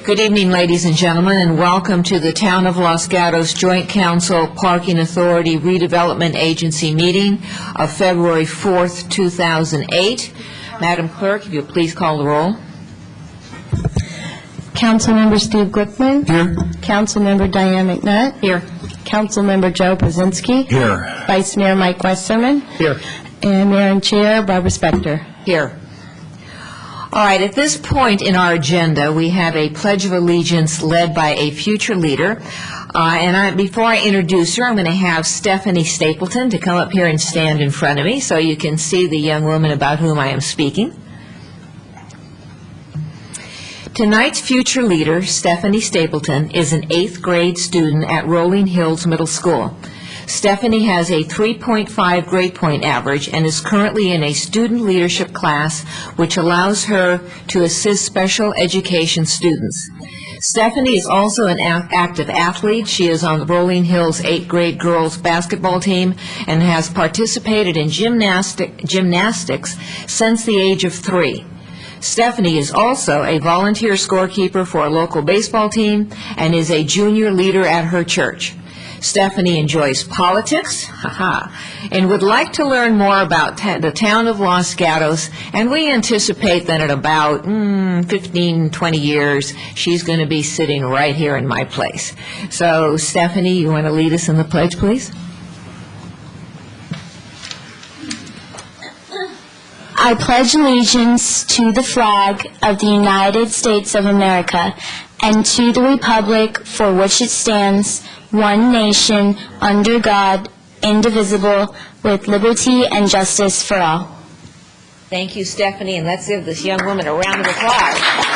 Good evening, ladies and gentlemen, and welcome to the Town of Los Gatos Joint Council Parking Authority Redevelopment Agency meeting of February 4th, 2008. Madam Clerk, if you'll please call the roll. Councilmember Steve Glickman. Here. Councilmember Diane McNutt. Here. Councilmember Joe Brzezinski. Here. Vice Mayor Mike Westerman. Here. And Mayor and Chair Barbara Spector. Here. All right, at this point in our agenda, we have a Pledge of Allegiance led by a future leader. Before I introduce her, I'm going to have Stephanie Stapleton to come up here and stand in front of me so you can see the young woman about whom I am speaking. Tonight's future leader, Stephanie Stapleton, is an 8th grade student at Rolling Hills Middle School. Stephanie has a 3.5 grade point average and is currently in a student leadership class which allows her to assist special education students. Stephanie is also an active athlete. She is on the Rolling Hills 8th grade girls basketball team and has participated in gymnastics since the age of 3. Stephanie is also a volunteer scorekeeper for a local baseball team and is a junior leader at her church. Stephanie enjoys politics, and would like to learn more about the town of Los Gatos, and we anticipate that in about 15, 20 years, she's going to be sitting right here in my place. So, Stephanie, you want to lead us in the pledge, please? I pledge allegiance to the flag of the United States of America and to the republic for which it stands, one nation, under God, indivisible, with liberty and justice for all. Thank you, Stephanie, and let's give this young woman a round of applause.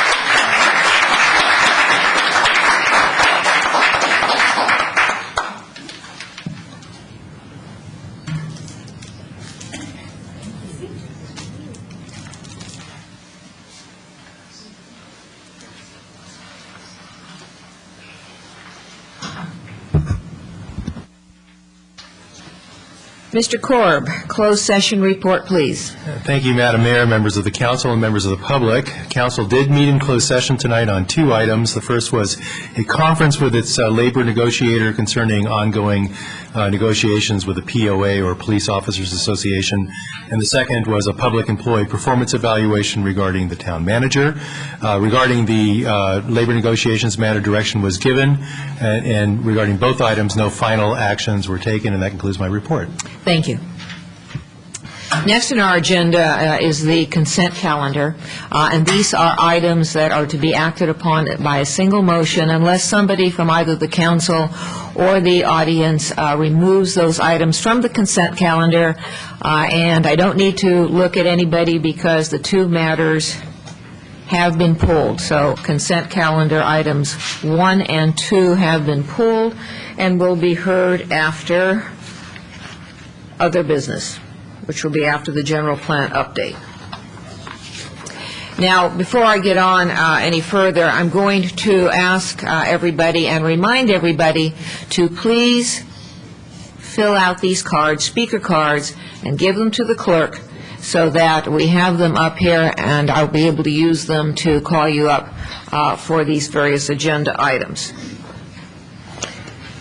Mr. Korb, closed session report, please. Thank you, Madam Mayor, members of the council, and members of the public. Council did meet in closed session tonight on 2 items. The first was a conference with its labor negotiator concerning ongoing negotiations with the POA, or Police Officers Association. And the second was a public employee performance evaluation regarding the town manager. Regarding the labor negotiations, matter direction was given, and regarding both items, no final actions were taken, and that concludes my report. Thank you. Next on our agenda is the consent calendar, and these are items that are to be acted upon by a single motion unless somebody from either the council or the audience removes those items from the consent calendar. And I don't need to look at anybody because the 2 matters have been pulled. So consent calendar items 1 and 2 have been pulled and will be heard after other business, which will be after the general plan update. Now, before I get on any further, I'm going to ask everybody and remind everybody to please fill out these cards, speaker cards, and give them to the clerk so that we have them up here and I'll be able to use them to call you up for these various agenda items.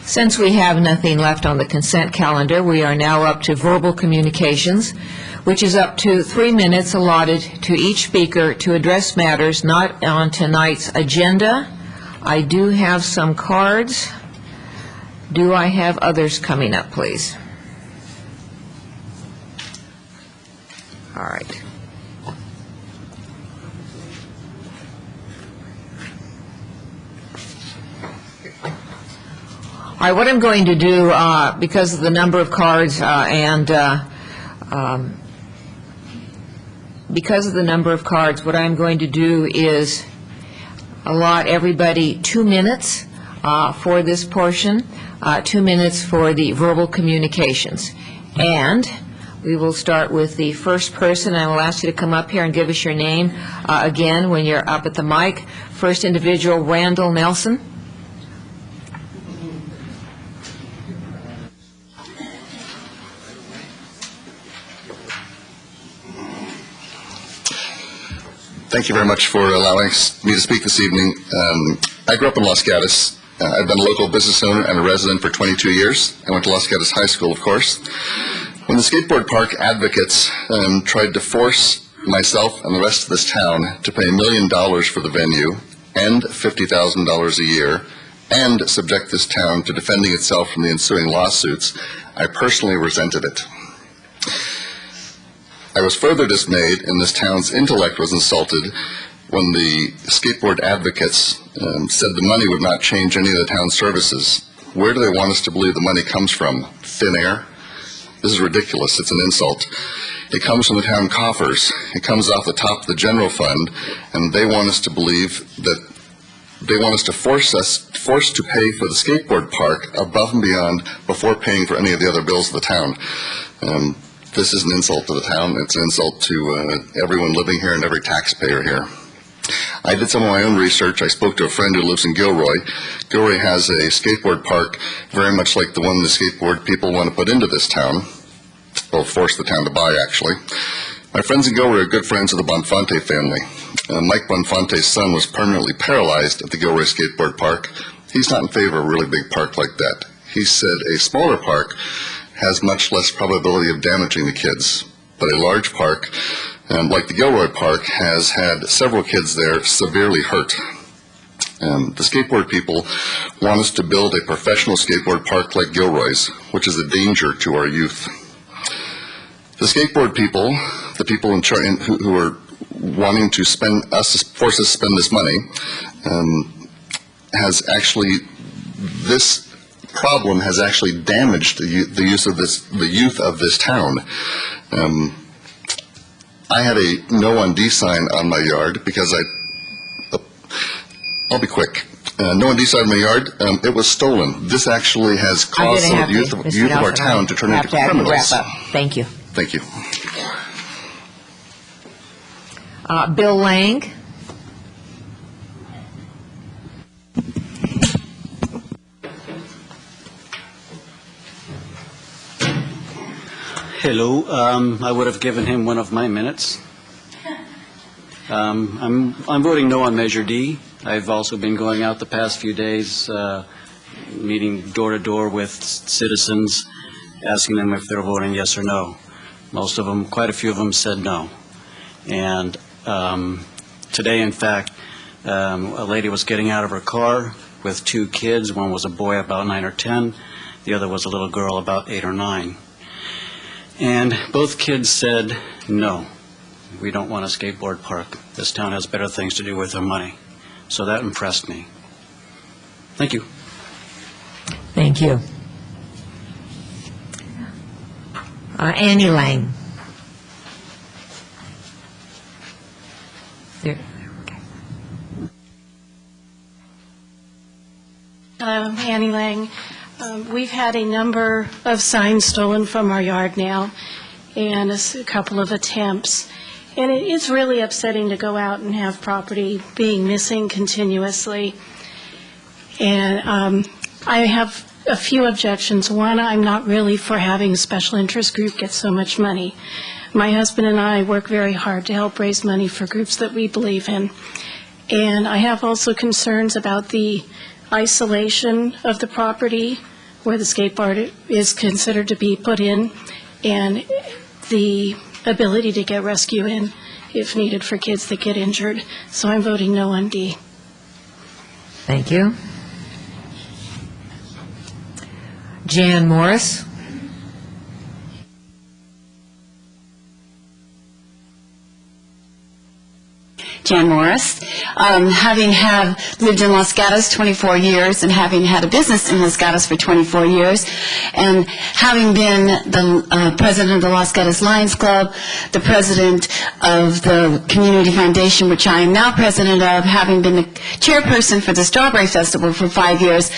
Since we have nothing left on the consent calendar, we are now up to verbal communications, which is up to 3 minutes allotted to each speaker to address matters not on tonight's agenda. I do have some cards. Do I have others coming up, please? All right. All right, what I'm going to do, because of the number of cards because of the number of cards, what I'm going to do is allot everybody 2 minutes for this portion, 2 minutes for the verbal communications. And we will start with the first person. I will ask you to come up here and give us your name again when you're up at the mic. First individual, Randall Nelson. Thank you very much for allowing me to speak this evening. I grew up in Los Gatos. I've been a local business owner and a resident for 22 years. I went to Los Gatos High School, of course. When the skateboard park advocates tried to force myself and the rest of this town to pay $1 million for the venue and $50,000 a year and subject this town to defending itself from the ensuing lawsuits, I personally resented it. I was further dismayed, and this town's intellect was insulted when the skateboard advocates said the money would not change any of the town's services. Where do they want us to believe the money comes from? Thin air? This is ridiculous. It's an insult. It comes from the town coffers. It comes off the top of the general fund, and they want us to believe that they want us to force to pay for the skateboard park above and beyond before paying for any of the other bills of the town. This is an insult to the town. It's an insult to everyone living here and every taxpayer here. I did some of my own research. I spoke to a friend who lives in Gilroy. Gilroy has a skateboard park very much like the one the skateboard people want to put into this town, or force the town to buy, actually. My friends in Gilroy are good friends of the Bonfante family. Mike Bonfante's son was permanently paralyzed at the Gilroy skateboard park. He's not in favor of a really big park like that. He said a smaller park has much less probability of damaging the kids, but a large park, like the Gilroy Park, has had several kids there severely hurt. The skateboard people want us to build a professional skateboard park like Gilroy's, which is a danger to our youth. The skateboard people, the people in charge who are wanting to force us to spend this money, this problem has actually damaged the youth of this town. I had a no on D sign on my yard because I'll be quick. No on D sign on my yard, it was stolen. This actually has caused some of the youth of our town to turn into criminals. Wrap up. Thank you. Thank you. Bill Lang. Hello. I would have given him one of my minutes. I'm voting no on Measure D. I've also been going out the past few days, meeting door to door with citizens, asking them if they're voting yes or no. Most of them, quite a few of them, said no. And today, in fact, a lady was getting out of her car with two kids. One was a boy about 9 or 10. The other was a little girl about 8 or 9. And both kids said, no, we don't want a skateboard park. This town has better things to do with their money. So that impressed me. Thank you. Thank you. Annie Lang. There. Okay. Hello, I'm Annie Lang. We've had a number of signs stolen from our yard now, and a couple of attempts. And it is really upsetting to go out and have property being missing continuously. And I have a few objections. One, I'm not really for having a special interest group get so much money. My husband and I work very hard to help raise money for groups that we believe in. And I have also concerns about the isolation of the property where the skate park is considered to be put in, and the ability to get rescue in if needed for kids that get injured. So I'm voting no on D. Thank you. Jan Morris. Jan Morris. Having lived in Los Gatos 24 years and having had a business in Los Gatos for 24 years, and having been the president of the Los Gatos Lions Club, the president of the Community Foundation, which I am now president of, having been the chairperson for the Strawberry Festival for 5 years,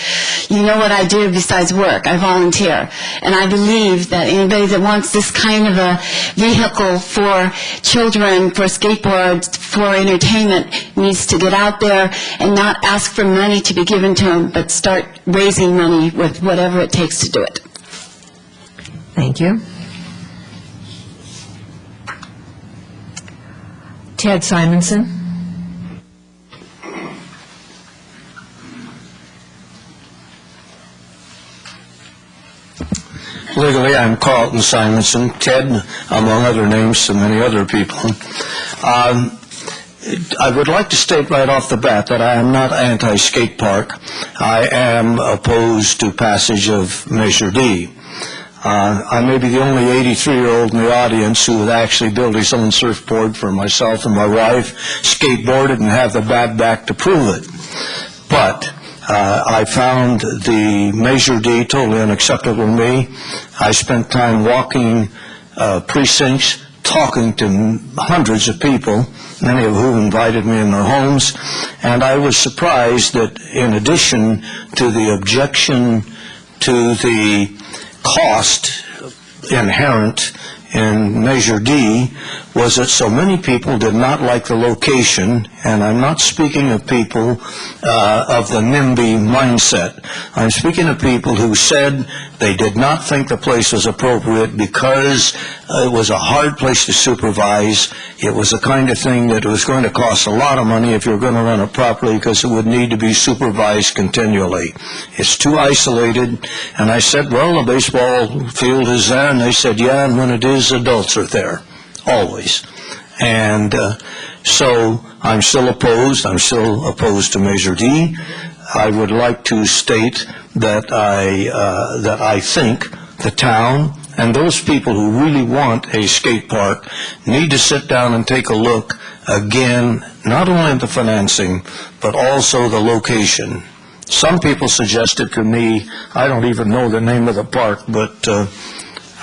you know what I do besides work. I volunteer. And I believe that anybody that wants this kind of a vehicle for children, for skateboards, for entertainment, needs to get out there and not ask for money to be given to them, but start raising money with whatever it takes to do it. Thank you. Ted Simonson. legally, I'm Carlton Simonson, Ted, among other names, to many other people. I would like to state right off the bat that I am not anti-skate park. I am opposed to passage of Measure D. I may be the only 83-year-old in the audience who would actually build his own surfboard for myself and my wife, skateboarded, and have the bad back to prove it. But I found the Measure D totally unacceptable to me. I spent time walking precincts, talking to hundreds of people, many of whom invited me in their homes, and I was surprised that in addition to the objection to the cost inherent in Measure D was that so many people did not like the location, and I'm not speaking of people of the NIMBY mindset. I'm speaking of people who said they did not think the place was appropriate because it was a hard place to supervise. It was the kind of thing that was going to cost a lot of money if you were going to run it properly, because it would need to be supervised continually. It's too isolated. And I said, well, the baseball field is there, and they said, yeah, and when it is, adults are there, always. And so I'm still opposed. I'm still opposed to Measure D. I would like to state that I think the town and those people who really want a skate park need to sit down and take a look again, not only at the financing, but also the location. Some people suggested to me, I don't even know the name of the park, but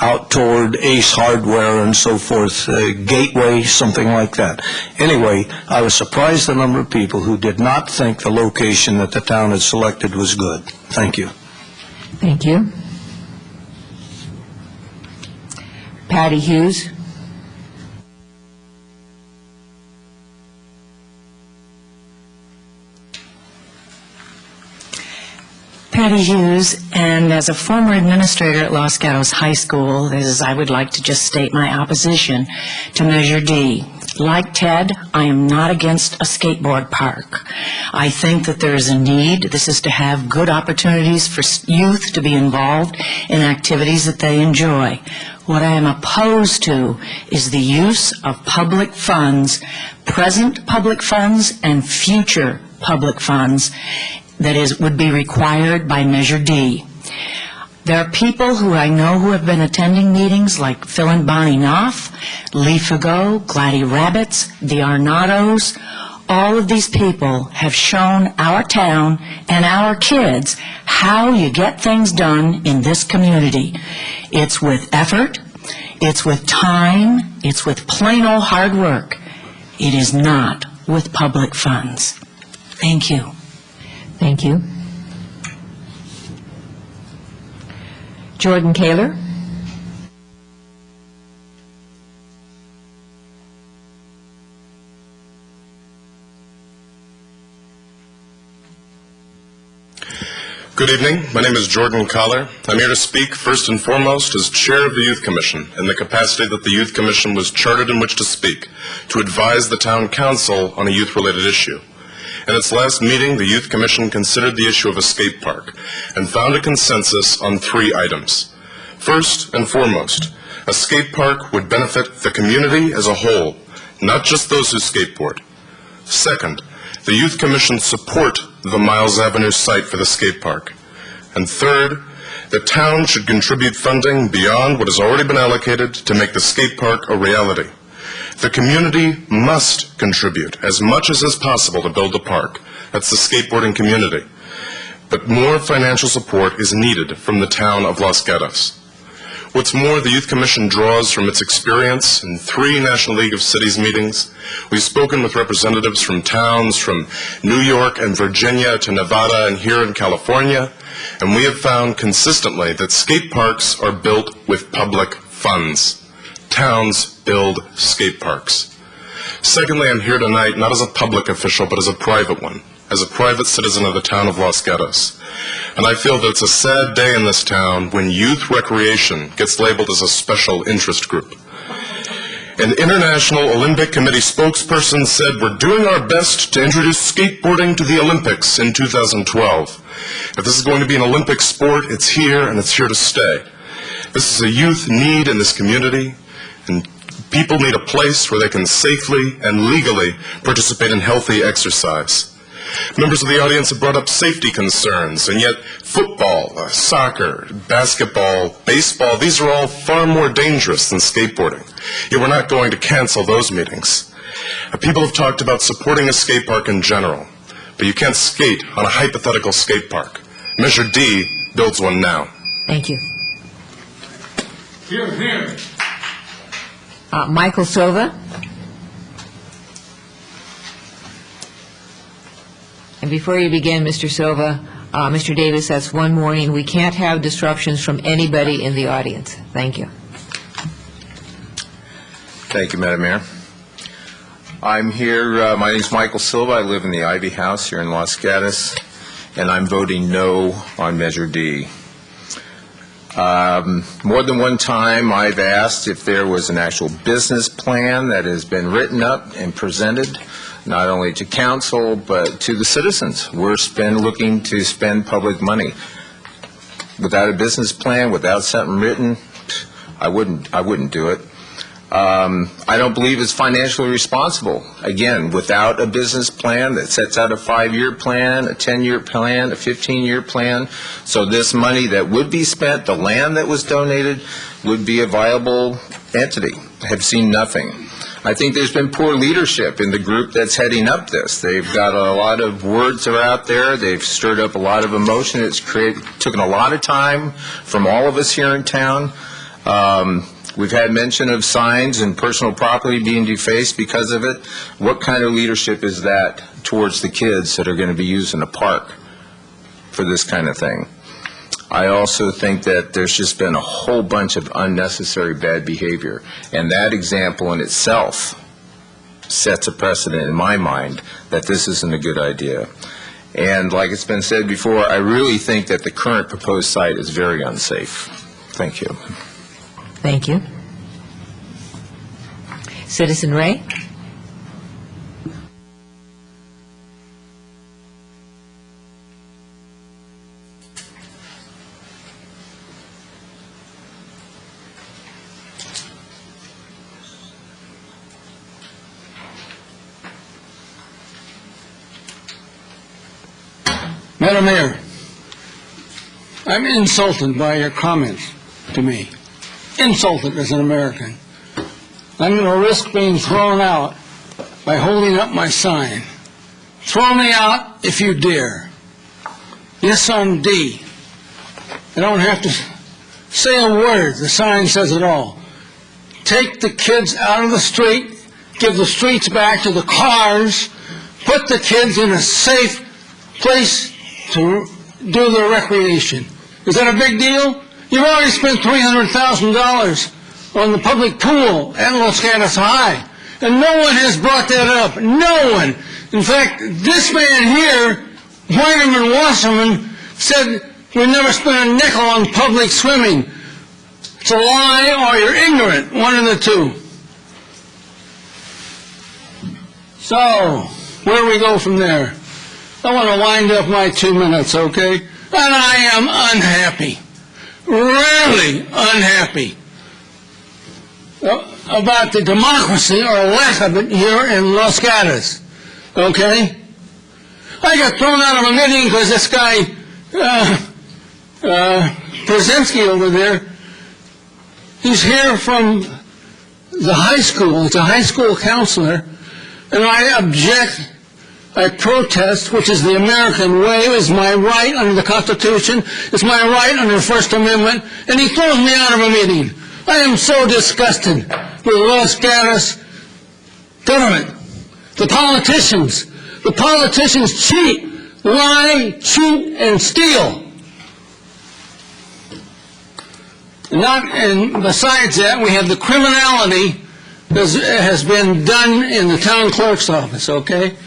out toward Ace Hardware and so forth, Gateway, something like that. Anyway, I was surprised the number of people who did not think the location that the town had selected was good. Thank you. Thank you. Patty Hughes. Patty Hughes, and as a former administrator at Los Gatos High School, I would like to just state my opposition to Measure D. Like Ted, I am not against a skateboard park. I think that there is a need. This is to have good opportunities for youth to be involved in activities that they enjoy. What I am opposed to is the use of public funds, present public funds and future public funds, that would be required by Measure D. There are people who I know who have been attending meetings like Phil and Bonnie Knopf, Lee Fagot, Gladdy Rabbits, the Arnados. All of these people have shown our town and our kids how you get things done in this community. It's with effort, it's with time, it's with plain old hard work. It is not with public funds. Thank you. Thank you. Jordan Kaler. Good evening. My name is Jordan Kahler. I'm here to speak first and foremost as chair of the Youth Commission in the capacity that the Youth Commission was chartered in which to speak, to advise the town council on a youth-related issue. In its last meeting, the Youth Commission considered the issue of a skate park and found a consensus on 3 items. First and foremost, a skate park would benefit the community as a whole, not just those who skateboard. Second, the Youth Commission support the Miles Avenue site for the skate park. And third, the town should contribute funding beyond what has already been allocated to make the skate park a reality. The community must contribute as much as is possible to build the park. That's the skateboarding community. But more financial support is needed from the town of Los Gatos. What's more, the Youth Commission draws from its experience in 3 National League of Cities meetings. We've spoken with representatives from towns from New York and Virginia to Nevada and here in California, and we have found consistently that skate parks are built with public funds. Towns build skate parks. Secondly, I'm here tonight not as a public official, but as a private one, as a private citizen of the town of Los Gatos. And I feel that it's a sad day in this town when youth recreation gets labeled as a special interest group. An International Olympic Committee spokesperson said, "We're doing our best to introduce skateboarding to the Olympics in 2012. If this is going to be an Olympic sport, it's here and it's here to stay." This is a youth need in this community, and people need a place where they can safely and legally participate in healthy exercise. Members of the audience have brought up safety concerns, and yet football, soccer, basketball, baseball, these are all far more dangerous than skateboarding. Yet we're not going to cancel those meetings. People have talked about supporting a skate park in general, but you can't skate on a hypothetical skate park. Measure D builds one now. Thank you. Here, here. Michael Silva. And before you begin, Mr. Silva, Mr. Davis, that's one warning. We can't have disruptions from anybody in the audience. Thank you. Thank you, Madam Mayor. I'm here, my name is Michael Silva. I live in the Ivy House here in Los Gatos, and I'm voting no on Measure D. More than one time, I've asked if there was an actual business plan that has been written up and presented, not only to council, but to the citizens. We're looking to spend public money. Without a business plan, without something written, I wouldn't do it. I don't believe it's financially responsible. Again, without a business plan that sets out a 5-year plan, a 10-year plan, a 15-year plan, so this money that would be spent, the land that was donated, would be a viable entity. I have seen nothing. I think there's been poor leadership in the group that's heading up this. They've got a lot of words that are out there. They've stirred up a lot of emotion. It's taken a lot of time from all of us here in town. We've had mention of signs and personal property being defaced because of it. What kind of leadership is that towards the kids that are going to be using a park for this kind of thing? I also think that there's just been a whole bunch of unnecessary bad behavior, and that example in itself sets a precedent in my mind that this isn't a good idea. And like it's been said before, I really think that the current proposed site is very unsafe. Thank you. Thank you. Citizen Ray? Madam Mayor, I'm insulted by your comments to me. Insulted as an American. I'm going to risk being thrown out by holding up my sign. Throw me out if you dare. Yes, on D. I don't have to say a word. The sign says it all. Take the kids out of the street, give the streets back to the cars, put the kids in a safe place to do their recreation. Is that a big deal? You've already spent $300,000 on the public pool at Los Gatos High, and no one has brought that up. No one. In fact, this man here, Weinerman Wasserman, said we never spent a nickel on public swimming. It's a lie or you're ignorant, one of the two. So, where do we go from there? I want to wind up my 2 minutes, okay? And I am unhappy. Really unhappy about the democracy or lack of it here in Los Gatos, okay? I got thrown out of a meeting because this guy, Brzezinski over there, he's here from the high school. He's a high school counselor, and I object. I protest, which is the American way. It's my right under the Constitution. It's my right under the First Amendment. And he throws me out of a meeting. I am so disgusted with Los Gatos government. The politicians. The politicians cheat, lie, cheat, and steal. And besides that, we have the criminality that has been done in the town clerk's office, okay?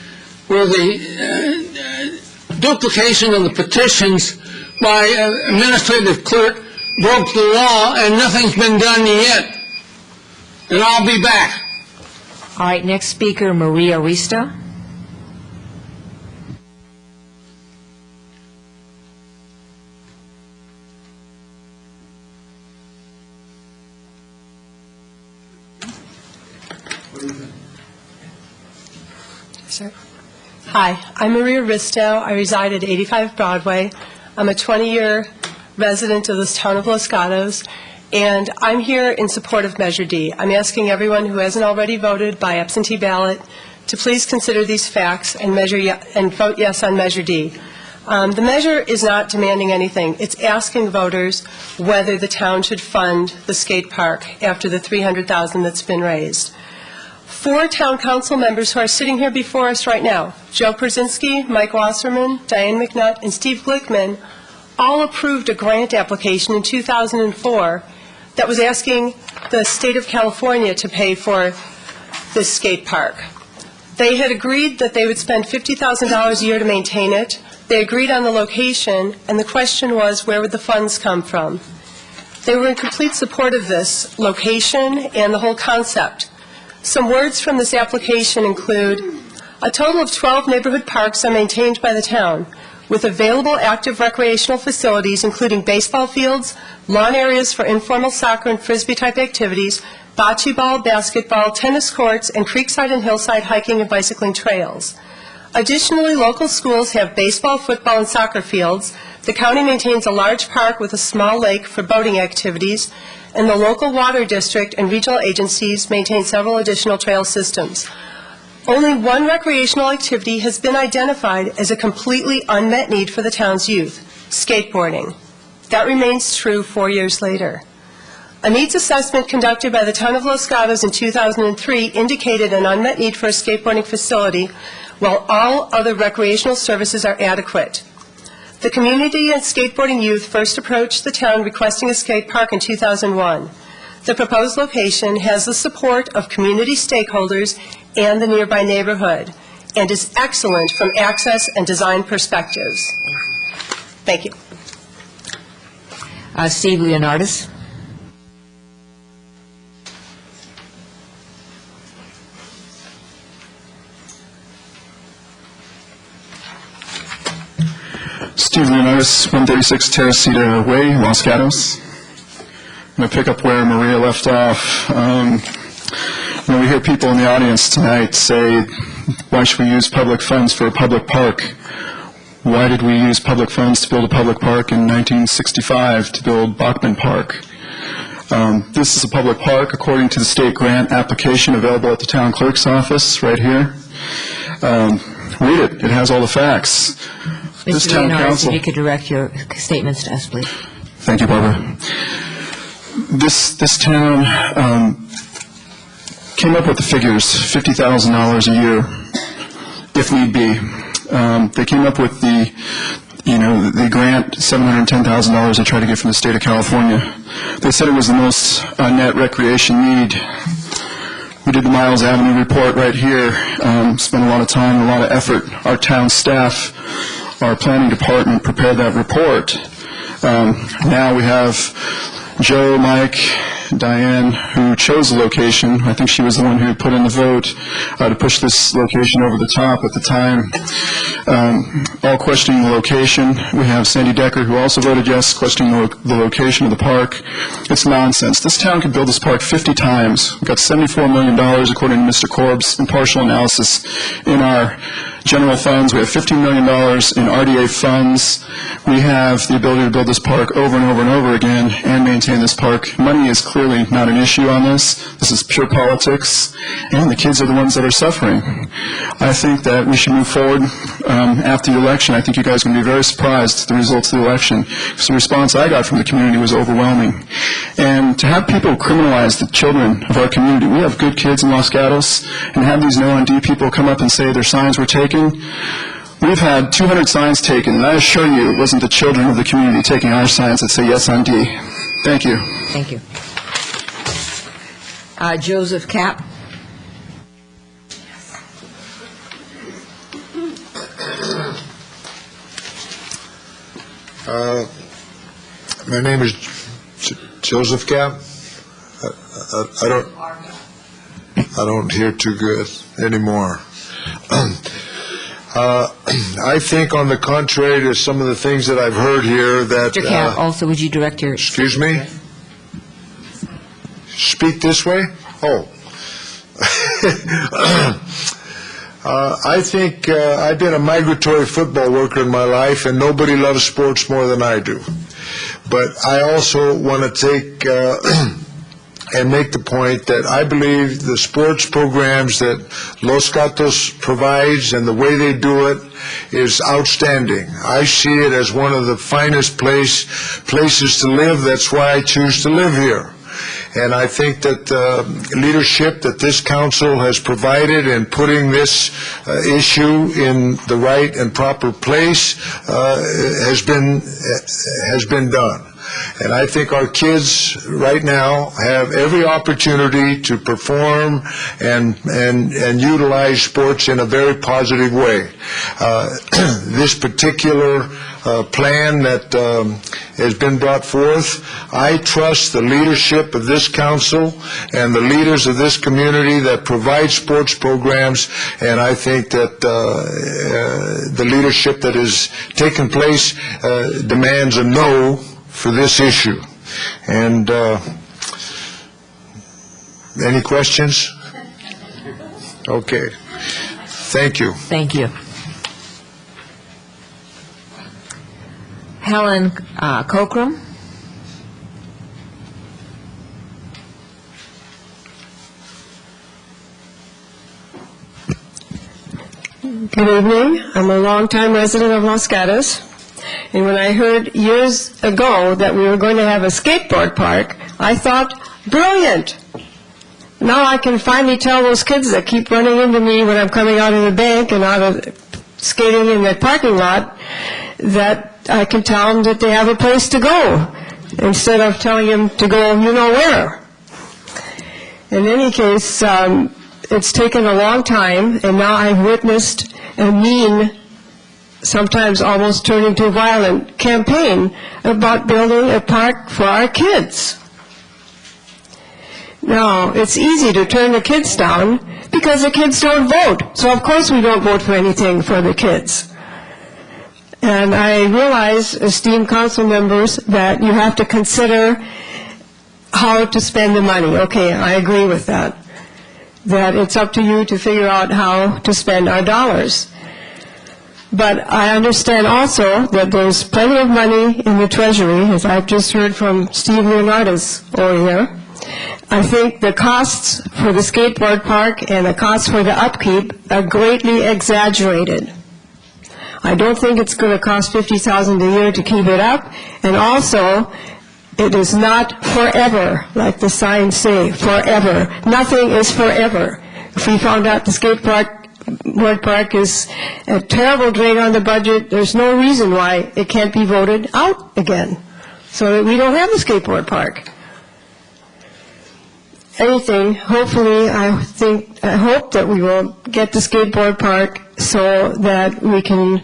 Where the duplication of the petitions by administrative clerk broke the law, and nothing's been done yet. And I'll be back. All right, next speaker, Maria Risto. Sir. Hi, I'm Maria Risto. I reside at 85 Broadway. I'm a 20-year resident of this town of Los Gatos, and I'm here in support of Measure D. I'm asking everyone who hasn't already voted by absentee ballot to please consider these facts and vote yes on Measure D. The measure is not demanding anything. It's asking voters whether the town should fund the skate park after the $300,000 that's been raised. 4 town council members who are sitting here before us right now, Joe Przynski, Mike Wasserman, Diane McNutt, and Steve Glickman, all approved a grant application in 2004 that was asking the state of California to pay for this skate park. They had agreed that they would spend $50,000 a year to maintain it. They agreed on the location, and the question was, where would the funds come from? They were in complete support of this location and the whole concept. Some words from this application include, a total of 12 neighborhood parks are maintained by the town, with available active recreational facilities including baseball fields, lawn areas for informal soccer and frisbee-type activities, bocce ball, basketball, tennis courts, and creekside and hillside hiking and bicycling trails. Additionally, local schools have baseball, football, and soccer fields. The county maintains a large park with a small lake for boating activities, and the local water district and regional agencies maintain several additional trail systems. Only one recreational activity has been identified as a completely unmet need for the town's youth, skateboarding. That remains true 4 years later. A needs assessment conducted by the town of Los Gatos in 2003 indicated an unmet need for a skateboarding facility, while all other recreational services are adequate. The community and skateboarding youth first approached the town requesting a skate park in 2001. The proposed location has the support of community stakeholders and the nearby neighborhood, and is excellent from access and design perspectives. Thank you. Steve Leonardis. Steve Leonardis, 136 Teresita Way, Los Gatos. I'm going to pick up where Maria left off. We hear people in the audience tonight say, why should we use public funds for a public park? Why did we use public funds to build a public park in 1965 to build Bachman Park? This is a public park according to the state grant application available at the town clerk's office right here. Read it. It has all the facts. Mr. Leonardis, if you could direct your statements to us, please. Thank you, Barbara. This town came up with the figures, $50,000 a year, if need be. They came up with the grant, $710,000 they tried to get from the state of California. They said it was the most net recreation need. We did the Miles Avenue report right here, spent a lot of time, a lot of effort. Our town staff, our planning department prepared that report. Now we have Joe, Mike, Diane, who chose the location. I think she was the one who put in the vote to push this location over the top at the time. All questioning the location. We have Sandy Decker, who also voted yes, questioning the location of the park. It's nonsense. This town could build this park 50 times. We've got $74 million, according to Mr. Corb's impartial analysis, in our general funds. We have $15 million in RDA funds. We have the ability to build this park over and over and over again and maintain this park. Money is clearly not an issue on this. This is pure politics, and the kids are the ones that are suffering. I think that we should move forward after the election. I think you guys are going to be very surprised at the results of the election, because the response I got from the community was overwhelming. And to have people criminalize the children of our community, we have good kids in Los Gatos, and have these No on D people come up and say their signs were taken. We've had 200 signs taken, and I assure you it wasn't the children of the community taking our signs that say yes on D. Thank you. Thank you. Joseph Kapp. My name is Joseph Kapp. I don't hear too good anymore. I think, on the contrary to some of the things that I've heard here, that... Mr. Kapp, also, would you direct your... Excuse me? Speak this way? Oh. I think I've been a migratory football worker in my life, and nobody loves sports more than I do. But I also want to take and make the point that I believe the sports programs that Los Gatos provides and the way they do it is outstanding. I see it as one of the finest places to live. That's why I choose to live here. And I think that leadership that this council has provided in putting this issue in the right and proper place has been done. And I think our kids right now have every opportunity to perform and utilize sports in a very positive way. This particular plan that has been brought forth, I trust the leadership of this council and the leaders of this community that provide sports programs, and I think that the leadership that has taken place demands a no for this issue. And any questions? Okay. Thank you. Thank you. Helen Cockrum. Good evening. I'm a longtime resident of Los Gatos. And when I heard years ago that we were going to have a skateboard park, I thought, brilliant. Now I can finally tell those kids that keep running into me when I'm coming out of the bank and out of skating in the parking lot, that I can tell them that they have a place to go, instead of telling them to go you know where. In any case, it's taken a long time, and now I've witnessed a mean, sometimes almost turning to violent campaign about building a park for our kids. Now, it's easy to turn the kids down because the kids don't vote. So of course we don't vote for anything for the kids. And I realize, esteemed council members, that you have to consider how to spend the money. Okay, I agree with that. That it's up to you to figure out how to spend our dollars. But I understand also that there's plenty of money in the Treasury, as I've just heard from Steve Leonardis over here. I think the costs for the skateboard park and the costs for the upkeep are greatly exaggerated. I don't think it's going to cost $50,000 a year to keep it up, and also it is not forever, like the signs say, forever. Nothing is forever. If we found out the skateboard park is a terrible drain on the budget, there's no reason why it can't be voted out again, so that we don't have the skateboard park. Anything, hopefully, I hope that we will get the skateboard park so that we can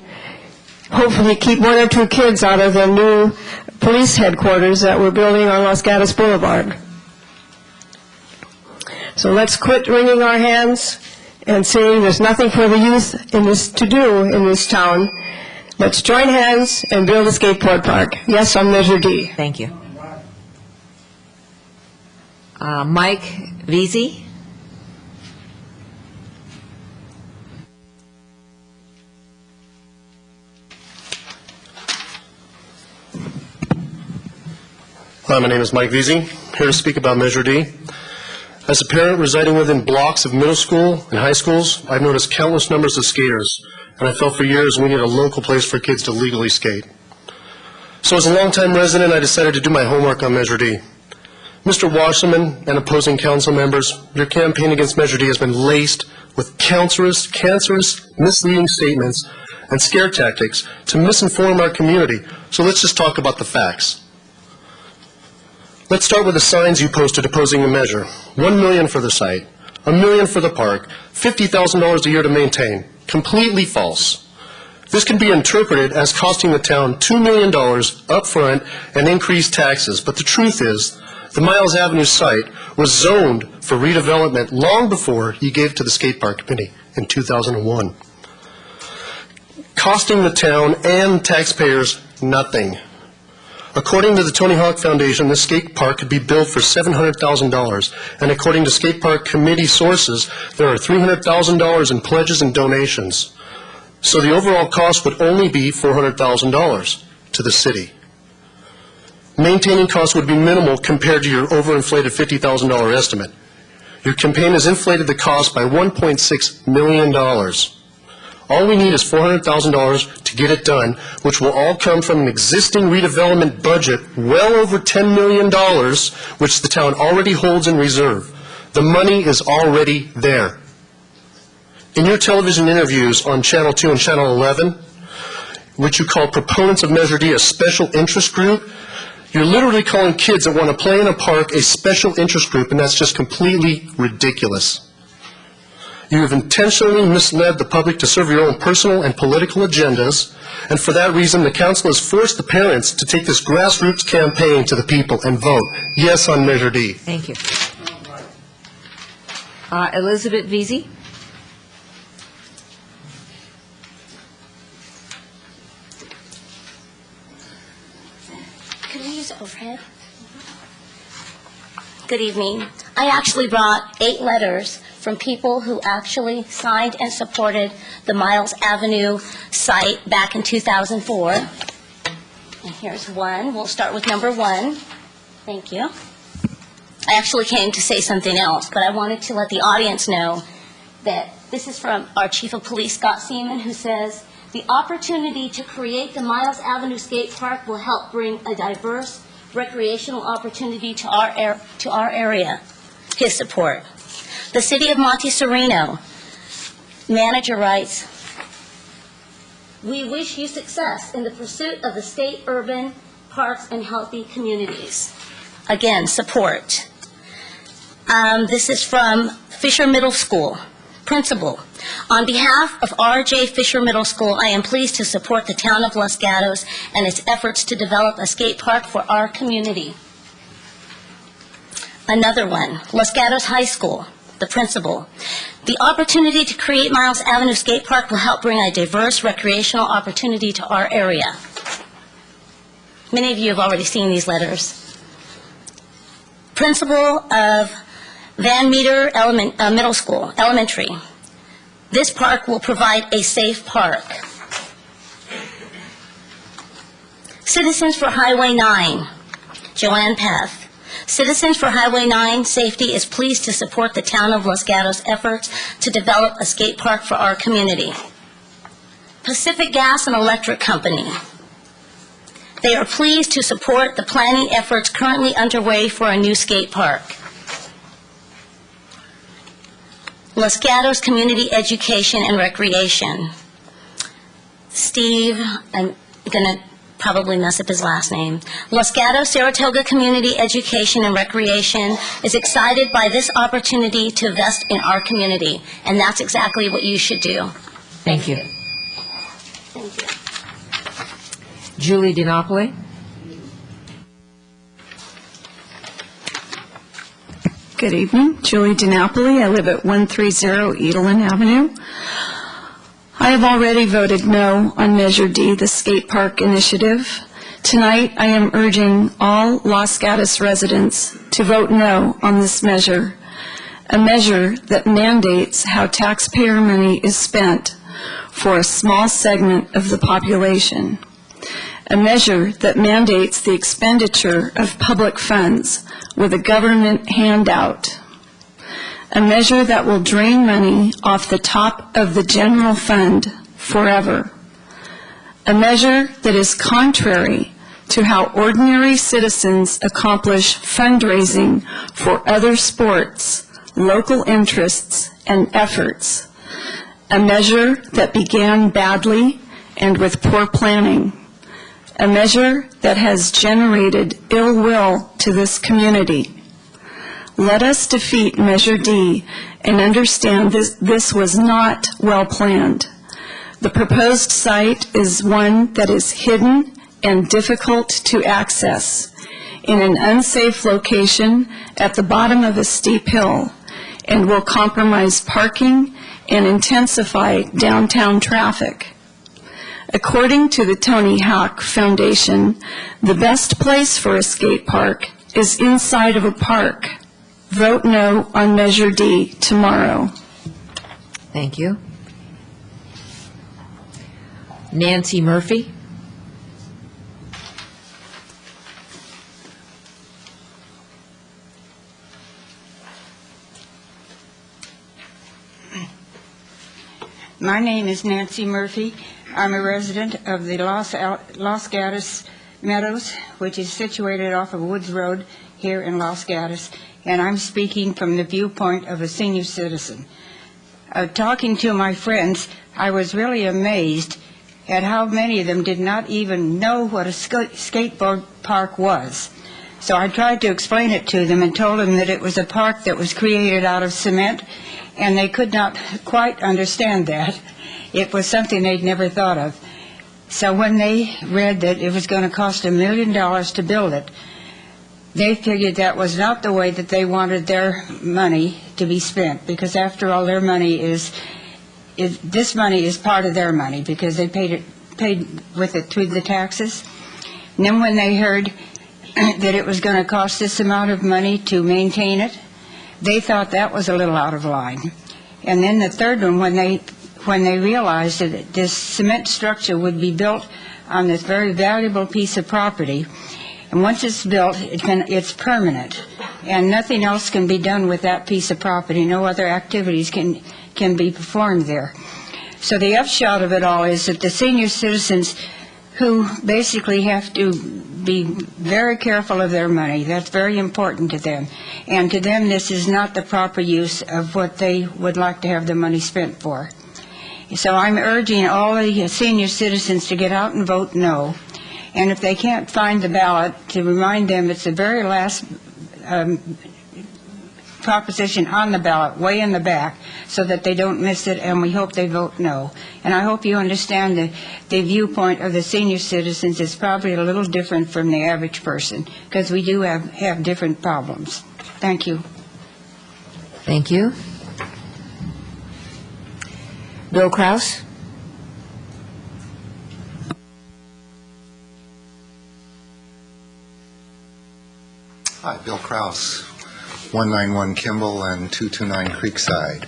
hopefully keep one or two kids out of the new police headquarters that we're building on Los Gatos Boulevard. So let's quit wringing our hands and saying there's nothing for the youth to do in this town. Let's join hands and build a skateboard park. Yes, on Measure D. Thank you. Mike Veazey. Hi, my name is Mike Veazey, here to speak about Measure D. As a parent residing within blocks of middle school and high schools, I've noticed countless numbers of skaters, and I felt for years we need a local place for kids to legally skate. So as a longtime resident, I decided to do my homework on Measure D. Mr. Wasserman and opposing council members, your campaign against Measure D has been laced with cancerous, misleading statements and scare tactics to misinform our community. So let's just talk about the facts. Let's start with the signs you posted opposing the measure. $1 million for the site, $1 million for the park, $50,000 a year to maintain. Completely false. This can be interpreted as costing the town $2 million up front and increased taxes, but the truth is, the Miles Avenue site was zoned for redevelopment long before you gave it to the skate park committee in 2001. Costing the town and taxpayers nothing. According to the Tony Hawk Foundation, this skate park could be built for $700,000, and according to skate park committee sources, there are $300,000 in pledges and donations. So the overall cost would only be $400,000 to the city. Maintaining costs would be minimal compared to your overinflated $50,000 estimate. Your campaign has inflated the cost by $1.6 million. All we need is $400,000 to get it done, which will all come from an existing redevelopment budget well over $10 million, which the town already holds in reserve. The money is already there. In your television interviews on Channel 2 and Channel 11, which you call proponents of Measure D a special interest group, you're literally calling kids that want to play in a park a special interest group, and that's just completely ridiculous. You have intentionally misled the public to serve your own personal and political agendas, and for that reason, the council has forced the parents to take this grassroots campaign to the people and vote yes on Measure D. Thank you. Elizabeth Vesey? Could we use overhead? Good evening. I actually brought 8 letters from people who actually signed and supported the Miles Avenue site back in 2004. And here's one. We'll start with number 1. Thank you. I actually came to say something else, but I wanted to let the audience know that this is from our Chief of Police, Scott Seaman, who says, the opportunity to create the Miles Avenue Skate Park will help bring a diverse recreational opportunity to our area. His support. The City of Monte Sereno manager writes, we wish you success in the pursuit of the state urban parks and healthy communities. Again, support. This is from Fisher Middle School. Principal, on behalf of R.J. Fisher Middle School, I am pleased to support the town of Los Gatos and its efforts to develop a skate park for our community. Another one, Los Gatos High School, the principal. The opportunity to create Miles Avenue Skate Park will help bring a diverse recreational opportunity to our area. Many of you have already seen these letters. Principal of Van Meter Middle School, elementary. This park will provide a safe park. Citizens for Highway 9, Joanne Path. Citizens for Highway 9 Safety is pleased to support the town of Los Gatos' efforts to develop a skate park for our community. Pacific Gas and Electric Company. They are pleased to support the planning efforts currently underway for a new skate park. Los Gatos Community Education and Recreation. Steve, I'm going to probably mess up his last name. Los Gatos Saratoga Community Education and Recreation is excited by this opportunity to invest in our community, and that's exactly what you should do. Thank you. Thank you. Julie DiNapoli? Good evening. Julie DiNapoli. I live at 130 Edelin Avenue. I have already voted no on Measure D, the skate park initiative. Tonight, I am urging all Los Gatos residents to vote no on this measure, a measure that mandates how taxpayer money is spent for a small segment of the population, a measure that mandates the expenditure of public funds with a government handout, a measure that will drain money off the top of the general fund forever, a measure that is contrary to how ordinary citizens accomplish fundraising for other sports, local interests, and efforts, a measure that began badly and with poor planning, a measure that has generated ill will to this community. Let us defeat Measure D and understand this was not well planned. The proposed site is one that is hidden and difficult to access in an unsafe location at the bottom of a steep hill and will compromise parking and intensify downtown traffic. According to the Tony Hawk Foundation, the best place for a skate park is inside of a park. Vote no on Measure D tomorrow. Thank you. Nancy Murphy? My name is Nancy Murphy. I'm a resident of the Los Gatos Meadows, which is situated off of Woods Road here in Los Gatos, and I'm speaking from the viewpoint of a senior citizen. Talking to my friends, I was really amazed at how many of them did not even know what a skateboard park was. So I tried to explain it to them and told them that it was a park that was created out of cement, and they could not quite understand that. It was something they'd never thought of. So when they read that it was going to cost $1 million to build it, they figured that was not the way that they wanted their money to be spent, because after all, their money this money is part of their money because they paid with it through the taxes. And then when they heard that it was going to cost this amount of money to maintain it, they thought that was a little out of line. And then the third one, when they realized that this cement structure would be built on this very valuable piece of property, and once it's built, it's permanent, and nothing else can be done with that piece of property. No other activities can be performed there. So the upshot of it all is that the senior citizens, who basically have to be very careful of their money, that's very important to them, and to them this is not the proper use of what they would like to have the money spent for. So I'm urging all the senior citizens to get out and vote no. And if they can't find the ballot, to remind them it's the very last proposition on the ballot, way in the back, so that they don't miss it, and we hope they vote no. And I hope you understand the viewpoint of the senior citizens is probably a little different from the average person, because we do have different problems. Thank you. Thank you. Bill Kraus? Hi, Bill Kraus, 191 Kimball and 229 Creekside.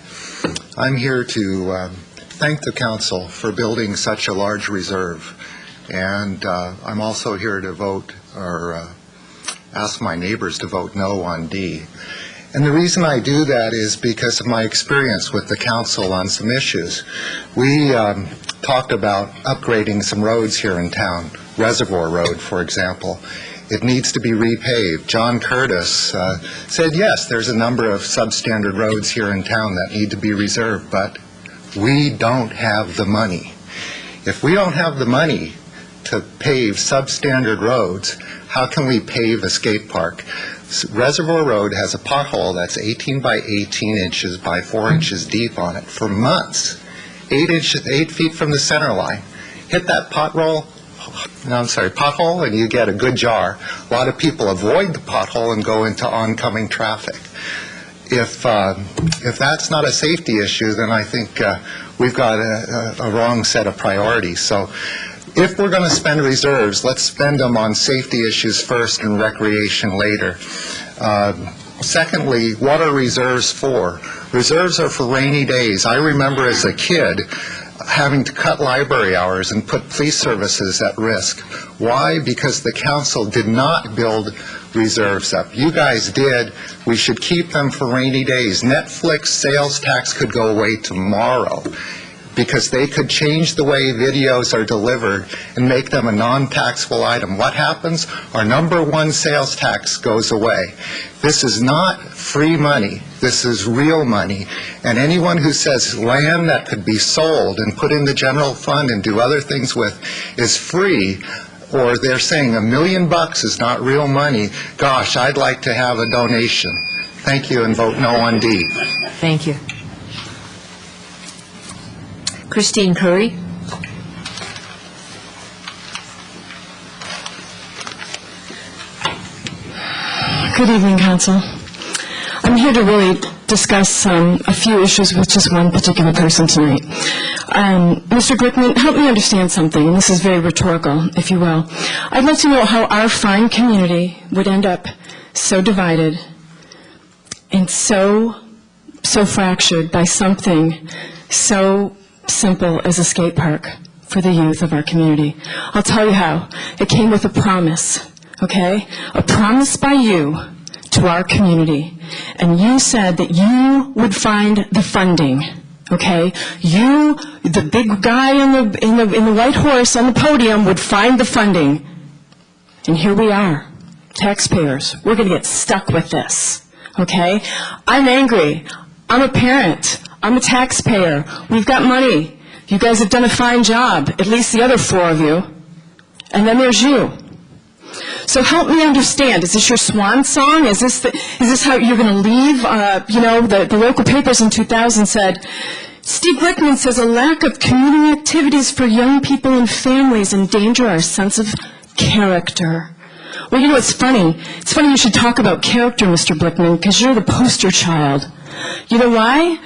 I'm here to thank the council for building such a large reserve, and I'm also here to vote or ask my neighbors to vote no on D. And the reason I do that is because of my experience with the council on some issues. We talked about upgrading some roads here in town, Reservoir Road, for example. It needs to be repaved. John Curtis said, yes, there's a number of substandard roads here in town that need to be reserved, but we don't have the money. If we don't have the money to pave substandard roads, how can we pave a skate park? Reservoir Road has a pothole that's 18 by 18 inches by 4 inches deep on it for months, 8 feet from the center line. Hit that pothole, and you get a good jar. A lot of people avoid the pothole and go into oncoming traffic. If that's not a safety issue, then I think we've got a wrong set of priorities. So if we're going to spend reserves, let's spend them on safety issues first and recreation later. Secondly, what are reserves for? Reserves are for rainy days. I remember as a kid having to cut library hours and put police services at risk. Why? Because the council did not build reserves up. You guys did. We should keep them for rainy days. Netflix sales tax could go away tomorrow, because they could change the way videos are delivered and make them a non-taxable item. What happens? Our number one sales tax goes away. This is not free money. This is real money. And anyone who says land that could be sold and put in the general fund and do other things with is free, or they're saying $1 million is not real money, gosh, I'd like to have a donation. Thank you, and vote no on D. Thank you. Christine Curry. Good evening, Council. I'm here to really discuss a few issues with just one particular person tonight. Mr. Glickman, help me understand something, and this is very rhetorical, if you will. I'd like to know how our fine community would end up so divided and so fractured by something so simple as a skate park for the youth of our community. I'll tell you how. It came with a promise, okay? A promise by you to our community. And you said that you would find the funding, okay? You, the big guy in the white horse on the podium, would find the funding. And here we are, taxpayers. We're going to get stuck with this, okay? I'm angry. I'm a parent. I'm a taxpayer. We've got money. You guys have done a fine job, at least the other four of you. And then there's you. So help me understand. Is this your swan song? Is this how you're going to leave? The local papers in 2000 said, Steve Glickman says a lack of community activities for young people and families endanger our sense of character. Well, you know, it's funny. It's funny you should talk about character, Mr. Glickman, because you're the poster child. You know why?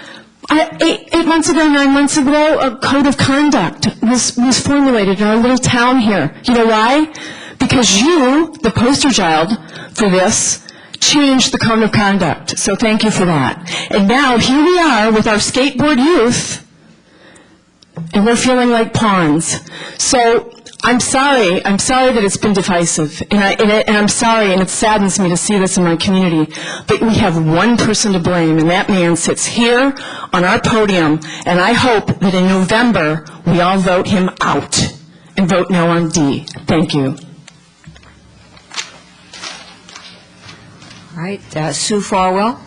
8 months ago, 9 months ago, a code of conduct was formulated in our little town here. You know why? Because you, the poster child for this, changed the code of conduct. So thank you for that. And now here we are with our skateboard youth, and we're feeling like pawns. So I'm sorry that it's been divisive, and I'm sorry, and it saddens me to see this in my community, but we have one person to blame, and that man sits here on our podium, and I hope that in November we all vote him out and vote no on D. Thank you. All right, Sue Farwell.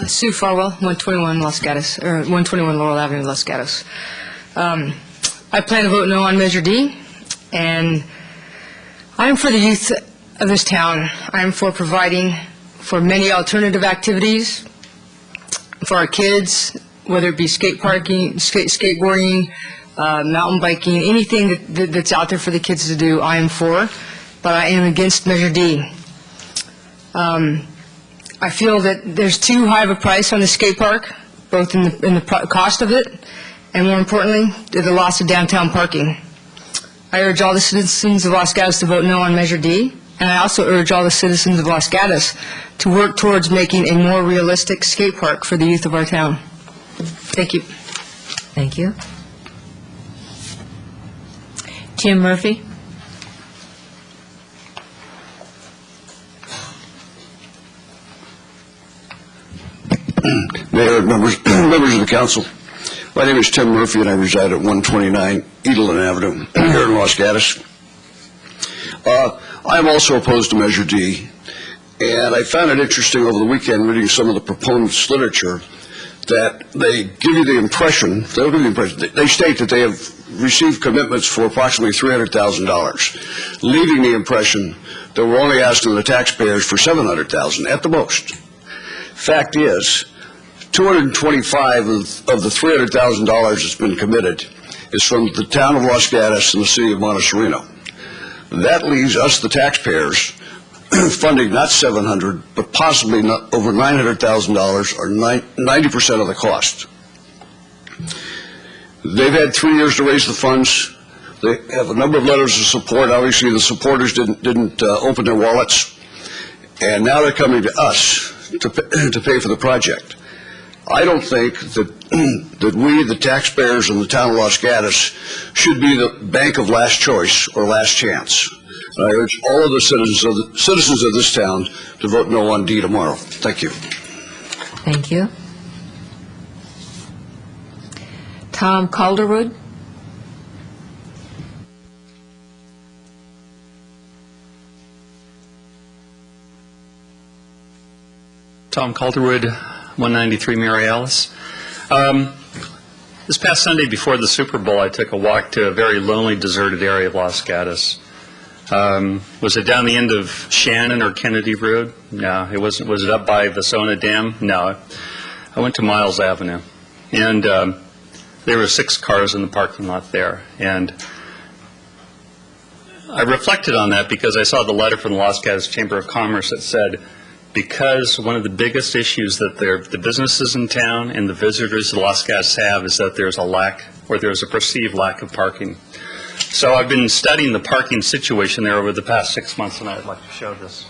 Sue Farwell, 121 Los Gatos, or 121 Laurel Avenue, Los Gatos. I plan to vote no on Measure D, and I'm for the youth of this town. I'm for providing for many alternative activities for our kids, whether it be skateboarding, mountain biking, anything that's out there for the kids to do, I am for, but I am against Measure D. I feel that there's too high of a price on the skate park, both in the cost of it, and more importantly, the loss of downtown parking. I urge all the citizens of Los Gatos to vote no on Measure D, and I also urge all the citizens of Los Gatos to work towards making a more realistic skate park for the youth of our town. Thank you. Thank you. Tim Murphy. Mayor, members of the council, my name is Tim Murphy, and I reside at 129 Edelin Avenue here in Los Gatos. I am also opposed to Measure D, and I found it interesting over the weekend reading some of the proponents' literature that they give you the impression, they state that they have received commitments for approximately $300,000, leaving the impression that we're only asking the taxpayers for $700,000 at the most. Fact is, 225 of the $300,000 that's been committed is from the town of Los Gatos and the city of Montecito. That leaves us, the taxpayers, funding not $700,000, but possibly not over $900,000 or 90% of the cost. They've had 3 years to raise the funds. They have a number of letters of support. Obviously, the supporters didn't open their wallets, and now they're coming to us to pay for the project. I don't think that we, the taxpayers in the town of Los Gatos, should be the bank of last choice or last chance. And I urge all of the citizens of this town to vote no on D tomorrow. Thank you. Thank you. Tom Calderwood. Tom Calderwood, 193 Mary Alice. This past Sunday before the Super Bowl, I took a walk to a very lonely, deserted area of Los Gatos. Was it down the end of Shannon or Kennedy Road? No, it wasn't. Was it up by Vasona Dam? No. I went to Miles Avenue, and there were 6 cars in the parking lot there. And I reflected on that because I saw the letter from the Los Gatos Chamber of Commerce that said, because one of the biggest issues that the businesses in town and the visitors to Los Gatos have is that there's a lack, or there's a perceived lack of parking. So I've been studying the parking situation there over the past 6 months, and I'd like to show this.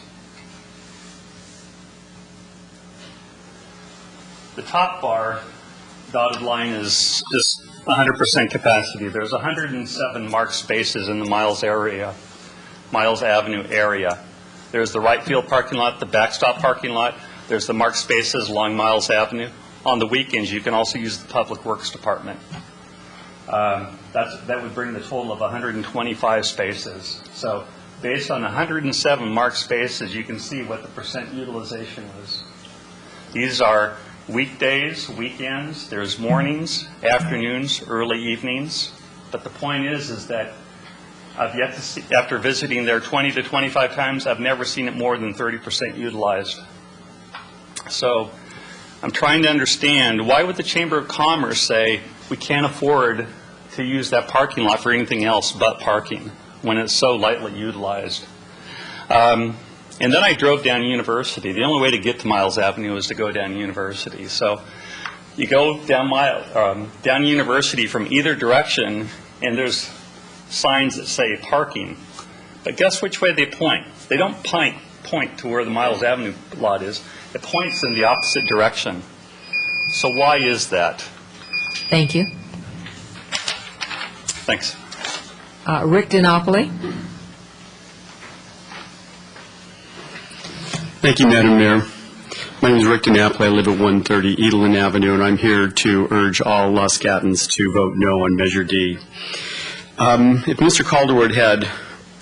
The top bar dotted line is just 100% capacity. There's 107 marked spaces in the Miles Avenue area. There's the right field parking lot, the backstop parking lot. There's the marked spaces along Miles Avenue. On the weekends, you can also use the Public Works Department. That would bring the total of 125 spaces. So based on 107 marked spaces, you can see what the percent utilization is. These are weekdays, weekends, there's mornings, afternoons, early evenings. But the point is that I've yet to see, after visiting there 20 to 25 times, I've never seen it more than 30% utilized. So I'm trying to understand, why would the Chamber of Commerce say we can't afford to use that parking lot for anything else but parking when it's so lightly utilized? And then I drove down University. The only way to get to Miles Avenue is to go down University. So you go down University from either direction, and there's signs that say parking. But guess which way they point? They don't point to where the Miles Avenue lot is. It points in the opposite direction. So why is that? Thank you. Thanks. Rick DiNapoli. Thank you, Madam Mayor. My name is Rick DiNapoli. I live at 130 Edelin Avenue, and I'm here to urge all Los Gatans to vote no on Measure D. If Mr. Calderwood had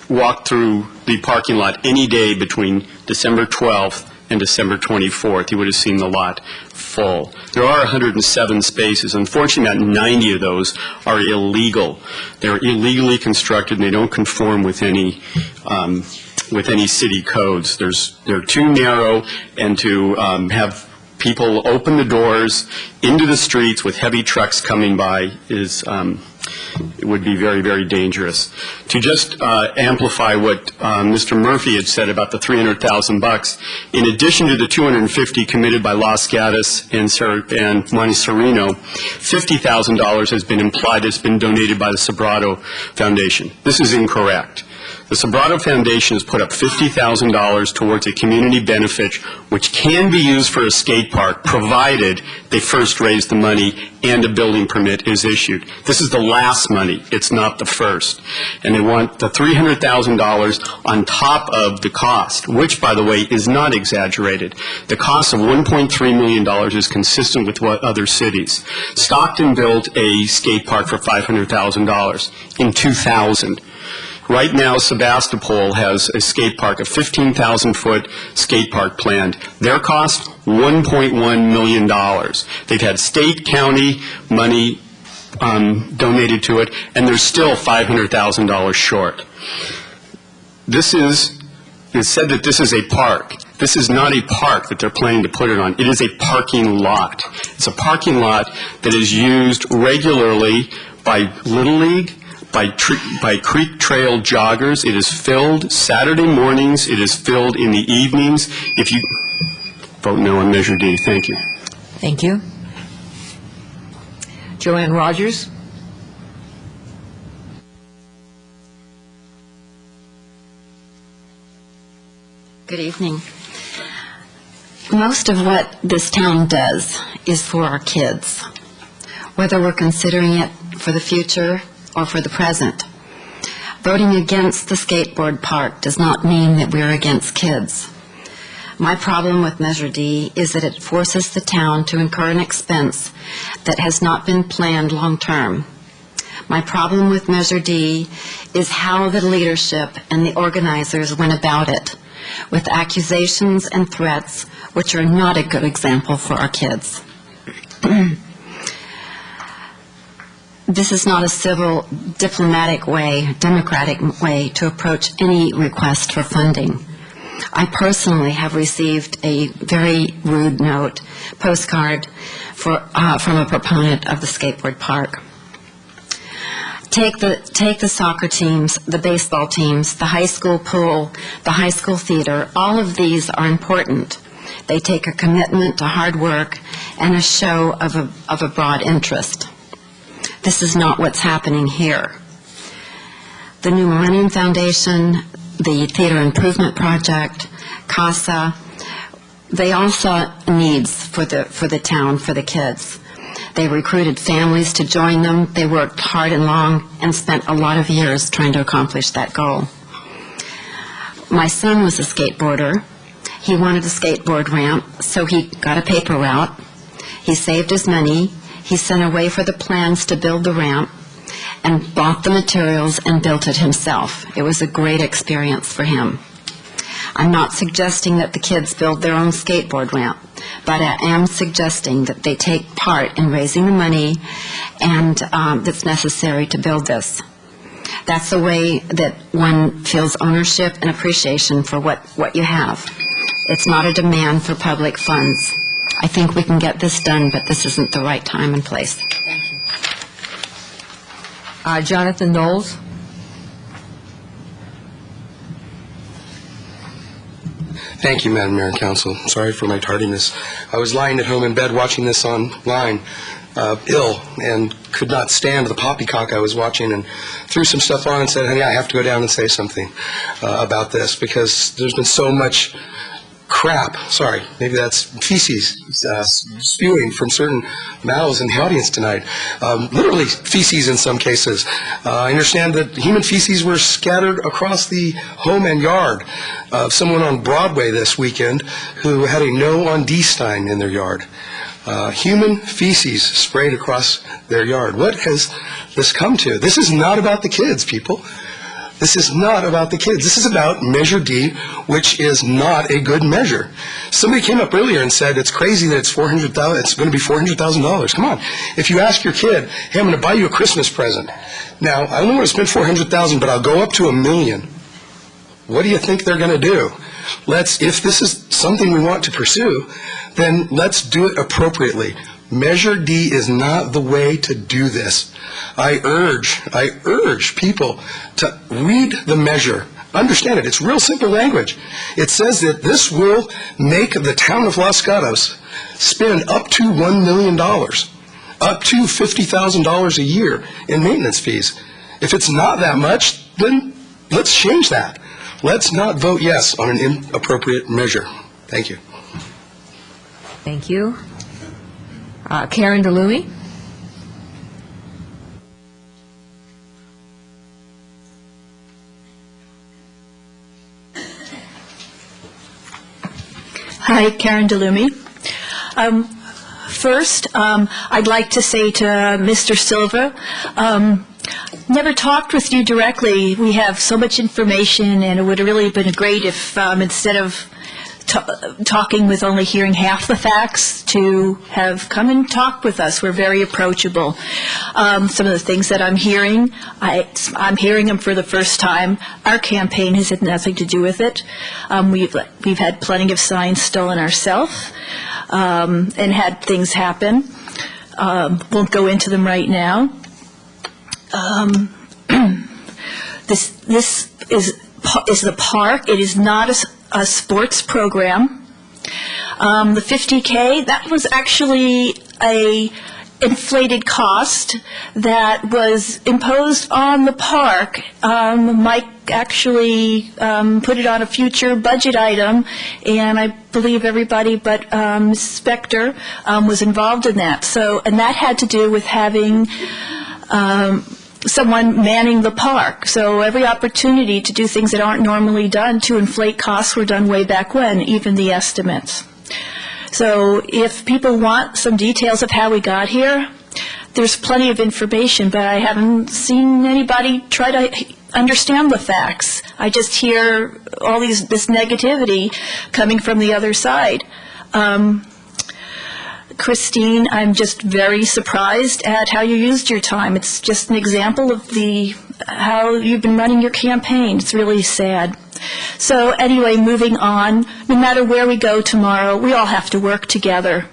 walked through the parking lot any day between December 12th and December 24th, he would have seen the lot full. There are 107 spaces. Unfortunately, about 90 of those are illegal. They're illegally constructed, and they don't conform with any city codes. They're too narrow, and to have people open the doors into the streets with heavy trucks coming by it would be very, very dangerous. To just amplify what Mr. Murphy had said about the $300,000, in addition to the $250 committed by Los Gatos and Monte Sereno, $50,000 has been implied has been donated by the Sobrato Foundation. This is incorrect. The Sobrato Foundation has put up $50,000 towards a community benefit which can be used for a skate park provided they first raise the money and a building permit is issued. This is the last money. It's not the first. And they want the $300,000 on top of the cost, which, by the way, is not exaggerated. The cost of $1.3 million is consistent with what other cities. Stockton built a skate park for $500,000 in 2000. Right now, Sebastopol has a skate park, a 15,000-foot skate park planned. Their cost, $1.1 million. They've had state, county money donated to it, and they're still $500,000 short. It's said that this is a park. This is not a park that they're planning to put it on. It is a parking lot. It's a parking lot that is used regularly by Little League, by Creek Trail joggers. It is filled Saturday mornings. It is filled in the evenings. If you vote no on Measure D, thank you. Thank you. Joanne Rogers. Good evening. Most of what this town does is for our kids, whether we're considering it for the future or for the present. Voting against the skateboard park does not mean that we're against kids. My problem with Measure D is that it forces the town to incur an expense that has not been planned long-term. My problem with Measure D is how the leadership and the organizers went about it, with accusations and threats which are not a good example for our kids. This is not a civil, diplomatic way, democratic way to approach any request for funding. I personally have received a very rude note, postcard, from a proponent of the skateboard park. Take the soccer teams, the baseball teams, the high school pool, the high school theater. All of these are important. They take a commitment to hard work and a show of a broad interest. This is not what's happening here. The New Millennium Foundation, the Theater Improvement Project, CASA, they all saw needs for the town, for the kids. They recruited families to join them. They worked hard and long and spent a lot of years trying to accomplish that goal. My son was a skateboarder. He wanted a skateboard ramp, so he got a paper route. He saved his money. He sent away for the plans to build the ramp and bought the materials and built it himself. It was a great experience for him. I'm not suggesting that the kids build their own skateboard ramp, but I am suggesting that they take part in raising the money and that's necessary to build this. That's the way that one feels ownership and appreciation for what you have. It's not a demand for public funds. I think we can get this done, but this isn't the right time and place. Thank you. Jonathan Knowles? Thank you, Madam Mayor and Council. Sorry for my tardiness. I was lying at home in bed watching this online, ill, and could not stand the poppycock I was watching, and threw some stuff on and said, honey, I have to go down and say something about this, because there's been so much crap, sorry, maybe that's feces spewing from certain mouths in the audience tonight. Literally feces in some cases. I understand that human feces were scattered across the home and yard of someone on Broadway this weekend who had a no on D sign in their yard. Human feces sprayed across their yard. What has this come to? This is not about the kids, people. This is not about the kids. This is about Measure D, which is not a good measure. Somebody came up earlier and said it's crazy that it's going to be $400,000. Come on. If you ask your kid, hey, I'm going to buy you a Christmas present. Now, I don't want to spend $400,000, but I'll go up to $1 million. What do you think they're going to do? If this is something we want to pursue, then let's do it appropriately. Measure D is not the way to do this. I urge people to read the measure. Understand it. It's real simple language. It says that this will make the town of Los Gatos spend up to $1 million, up to $50,000 a year in maintenance fees. If it's not that much, then let's change that. Let's not vote yes on an inappropriate measure. Thank you. Thank you. Karen DeLuey? Hi, Karen DeLumy. First, I'd like to say to Mr. Silva, never talked with you directly. We have so much information, and it would have really been great if instead of talking with only hearing half the facts, to have come and talk with us. We're very approachable. Some of the things that I'm hearing, I'm hearing them for the first time. Our campaign has had nothing to do with it. We've had plenty of signs stolen ourselves and had things happen. Won't go into them right now. This is the park. It is not a sports program. The $50K, that was actually a inflated cost that was imposed on the park. Mike actually put it on a future budget item, and I believe everybody but Ms. Spector was involved in that. And that had to do with having someone manning the park. So every opportunity to do things that aren't normally done to inflate costs were done way back when, even the estimates. So if people want some details of how we got here, there's plenty of information, but I haven't seen anybody try to understand the facts. I just hear all this negativity coming from the other side. Christine, I'm just very surprised at how you used your time. It's just an example of how you've been running your campaign. It's really sad. So anyway, moving on, no matter where we go tomorrow, we all have to work together.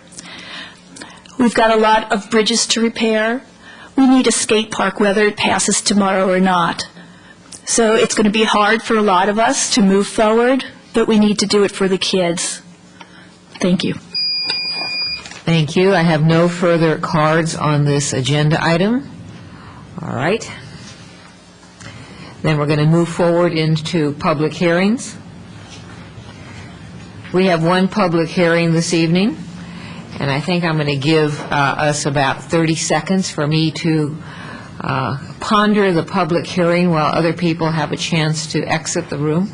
We've got a lot of bridges to repair. We need a skate park whether it passes tomorrow or not. So it's going to be hard for a lot of us to move forward, but we need to do it for the kids. Thank you. Thank you. I have no further cards on this agenda item. All right. Then we're going to move forward into public hearings. We have one public hearing this evening, and I think I'm going to give us about 30 seconds for me to ponder the public hearing while other people have a chance to exit the room.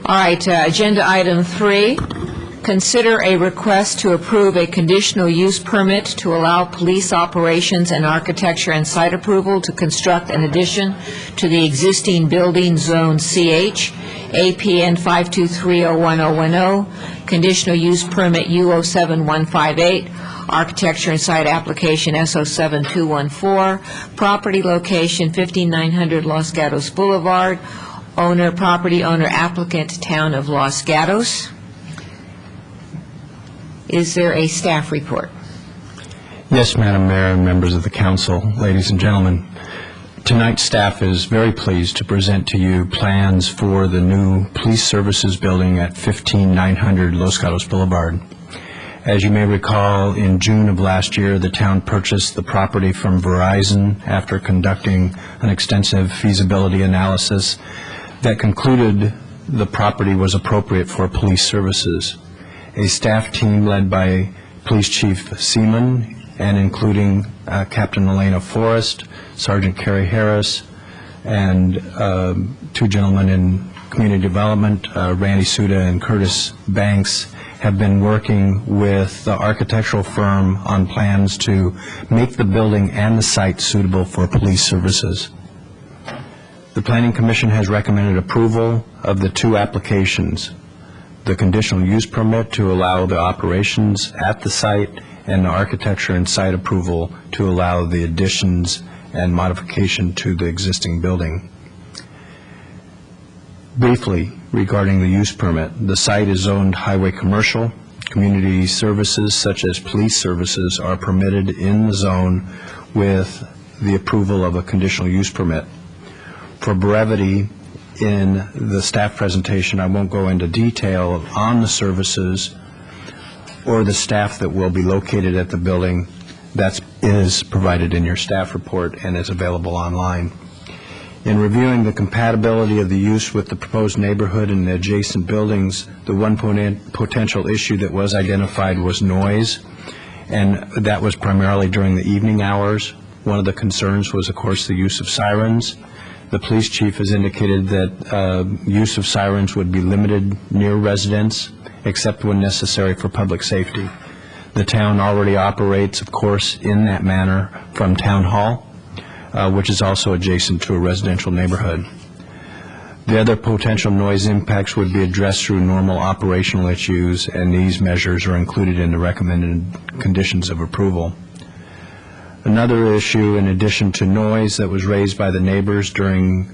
All right, agenda item 3, consider a request to approve a conditional use permit to allow police operations and architecture and site approval to construct an addition to the existing building zone CH, APN 523011010, conditional use permit U07158, architecture and site application SO7214, property location 5900 Los Gatos Boulevard, owner, property owner, applicant, Town of Los Gatos. Is there a staff report? Yes, Madam Mayor and members of the council, ladies and gentlemen. Tonight, staff is very pleased to present to you plans for the new police services building at 15900 Los Gatos Boulevard. As you may recall, in June of last year, the town purchased the property from Verizon after conducting an extensive feasibility analysis that concluded the property was appropriate for police services. A staff team led by Police Chief Seaman and including Captain Elena Forrest, Sergeant Kerry Harris, and two gentlemen in community development, Randy Suda and Curtis Banks, have been working with the architectural firm on plans to make the building and the site suitable for police services. The Planning Commission has recommended approval of the two applications, the conditional use permit to allow the operations at the site and the architecture and site approval to allow the additions and modification to the existing building. Briefly, regarding the use permit, the site is zoned highway commercial. Community services such as police services are permitted in the zone with the approval of a conditional use permit. For brevity, in the staff presentation, I won't go into detail on the services or the staff that will be located at the building. That is provided in your staff report and is available online. In reviewing the compatibility of the use with the proposed neighborhood and the adjacent buildings, the one potential issue that was identified was noise, and that was primarily during the evening hours. One of the concerns was, of course, the use of sirens. The police chief has indicated that use of sirens would be limited near residents, except when necessary for public safety. The town already operates, of course, in that manner from Town Hall, which is also adjacent to a residential neighborhood. The other potential noise impacts would be addressed through normal operational issues, and these measures are included in the recommended conditions of approval. Another issue, in addition to noise, that was raised by the neighbors during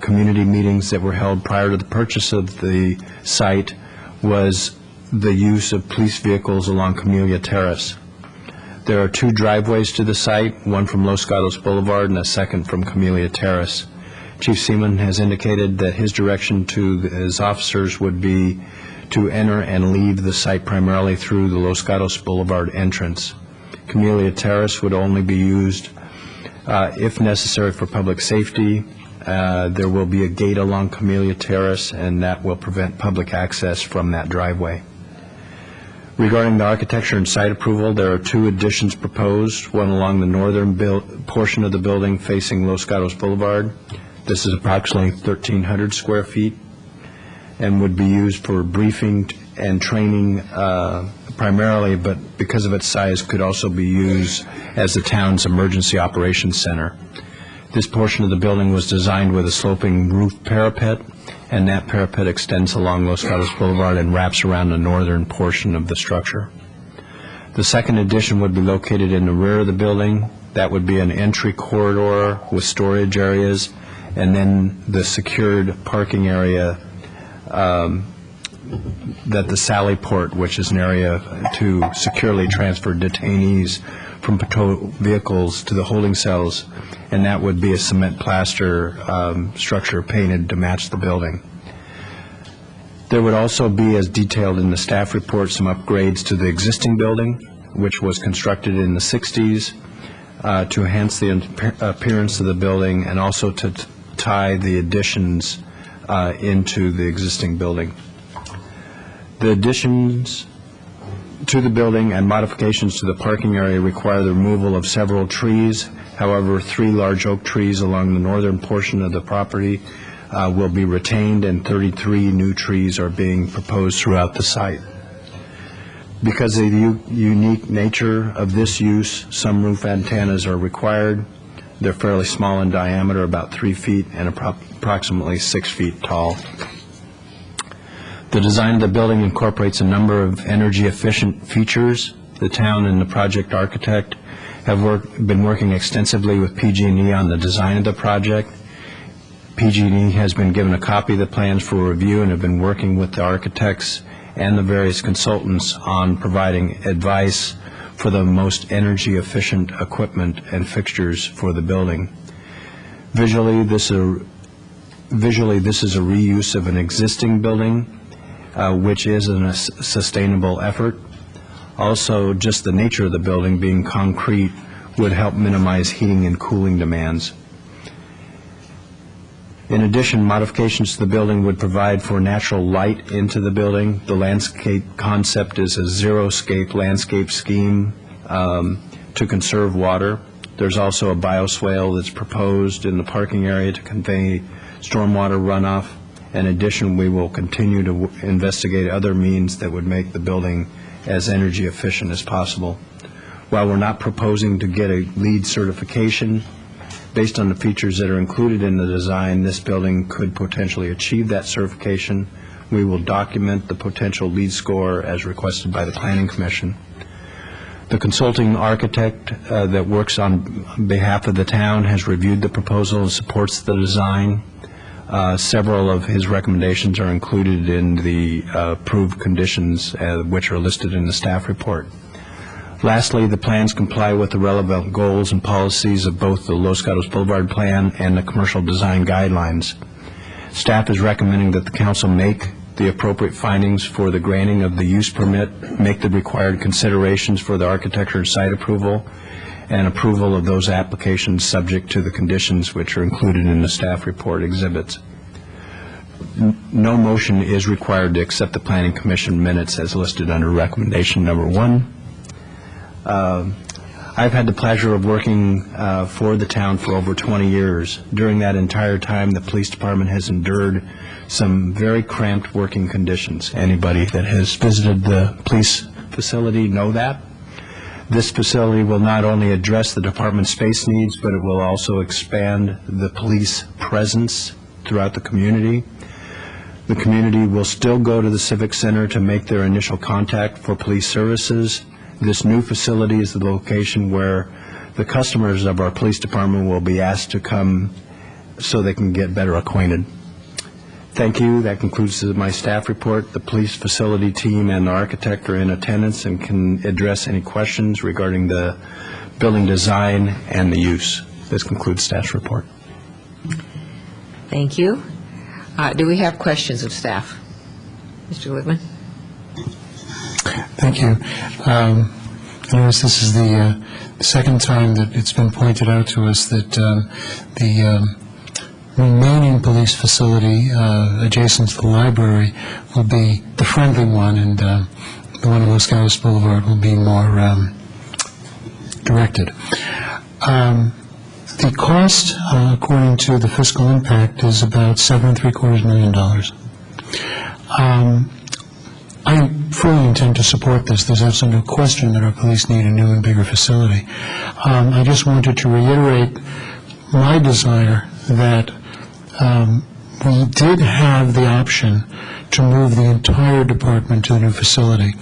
community meetings that were held prior to the purchase of the site was the use of police vehicles along Camellia Terrace. There are two driveways to the site, one from Los Gatos Boulevard and a second from Camellia Terrace. Chief Seaman has indicated that his direction to his officers would be to enter and leave the site primarily through the Los Gatos Boulevard entrance. Camellia Terrace would only be used if necessary for public safety. There will be a gate along Camellia Terrace, and that will prevent public access from that driveway. Regarding the architecture and site approval, there are two additions proposed, one along the northern portion of the building facing Los Gatos Boulevard. This is approximately 1,300 square feet and would be used for briefing and training primarily, but because of its size, could also be used as the town's emergency operations center. This portion of the building was designed with a sloping roof parapet, and that parapet extends along Los Gatos Boulevard and wraps around the northern portion of the structure. The second addition would be located in the rear of the building. That would be an entry corridor with storage areas, and then the secured parking area that the Sally Port, which is an area to securely transfer detainees from patrol vehicles to the holding cells, and that would be a cement plaster structure painted to match the building. There would also be, as detailed in the staff report, some upgrades to the existing building, which was constructed in the 60s to enhance the appearance of the building and also to tie the additions into the existing building. The additions to the building and modifications to the parking area require the removal of several trees. However, 3 large oak trees along the northern portion of the property will be retained, and 33 new trees are being proposed throughout the site. Because of the unique nature of this use, some roof antennas are required. They're fairly small in diameter, about 3 feet, and approximately 6 feet tall. The design of the building incorporates a number of energy-efficient features. The town and the project architect have been working extensively with PG&E on the design of the project. PG&E has been given a copy of the plans for review and have been working with the architects and the various consultants on providing advice for the most energy-efficient equipment and fixtures for the building. Visually, this is a reuse of an existing building, which is a sustainable effort. Also, just the nature of the building being concrete would help minimize heating and cooling demands. In addition, modifications to the building would provide for natural light into the building. The landscape concept is a zero-scape landscape scheme to conserve water. There's also a bioswale that's proposed in the parking area to convey stormwater runoff. In addition, we will continue to investigate other means that would make the building as energy efficient as possible. While we're not proposing to get a LEED certification, based on the features that are included in the design, this building could potentially achieve that certification. We will document the potential LEED score as requested by the Planning Commission. The consulting architect that works on behalf of the town has reviewed the proposal and supports the design. Several of his recommendations are included in the approved conditions, which are listed in the staff report. Lastly, the plans comply with the relevant goals and policies of both the Los Gatos Boulevard Plan and the Commercial Design Guidelines. Staff is recommending that the council make the appropriate findings for the granting of the use permit, make the required considerations for the architecture and site approval, and approval of those applications subject to the conditions which are included in the staff report exhibits. No motion is required to accept the Planning Commission minutes as listed under recommendation number 1. I've had the pleasure of working for the town for over 20 years. During that entire time, the police department has endured some very cramped working conditions. Anybody that has visited the police facility know that. This facility will not only address the department's space needs, but it will also expand the police presence throughout the community. The community will still go to the Civic Center to make their initial contact for police services. This new facility is the location where the customers of our police department will be asked to come so they can get better acquainted. Thank you. That concludes my staff report. The police facility team and the architect are in attendance and can address any questions regarding the building design and the use. This concludes staff's report. Thank you. Do we have questions of staff? Mr. Whitman? Thank you. I notice this is the second time that it's been pointed out to us that the remaining police facility adjacent to the library will be the friendly one, and the one on Los Gatos Boulevard will be more directed. The cost, according to the fiscal impact, is about $7.75 million. I fully intend to support this. There's absolutely no question that our police need a new and bigger facility. I just wanted to reiterate my desire that we did have the option to move the entire department to the new facility.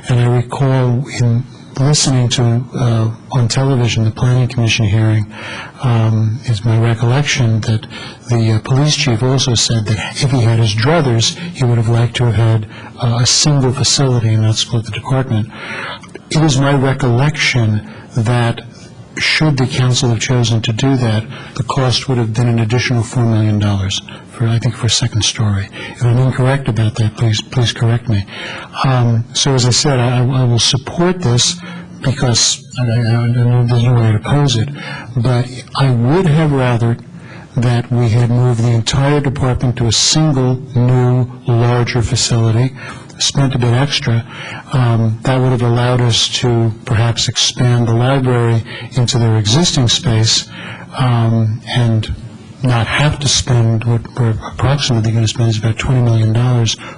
And I recall in listening to, on television, the Planning Commission hearing, is my recollection that the police chief also said that if he had his druthers, he would have liked to have had a single facility and not split the department. It is my recollection that should the council have chosen to do that, the cost would have been an additional $4 million for a second story. If I'm incorrect about that, please correct me. So as I said, I will support this because I know there's no way to oppose it, but I would have rather that we had moved the entire department to a single, new, larger facility, spent a bit extra. That would have allowed us to perhaps expand the library into their existing space and not have to spend what we're approximately going to spend is about $20 million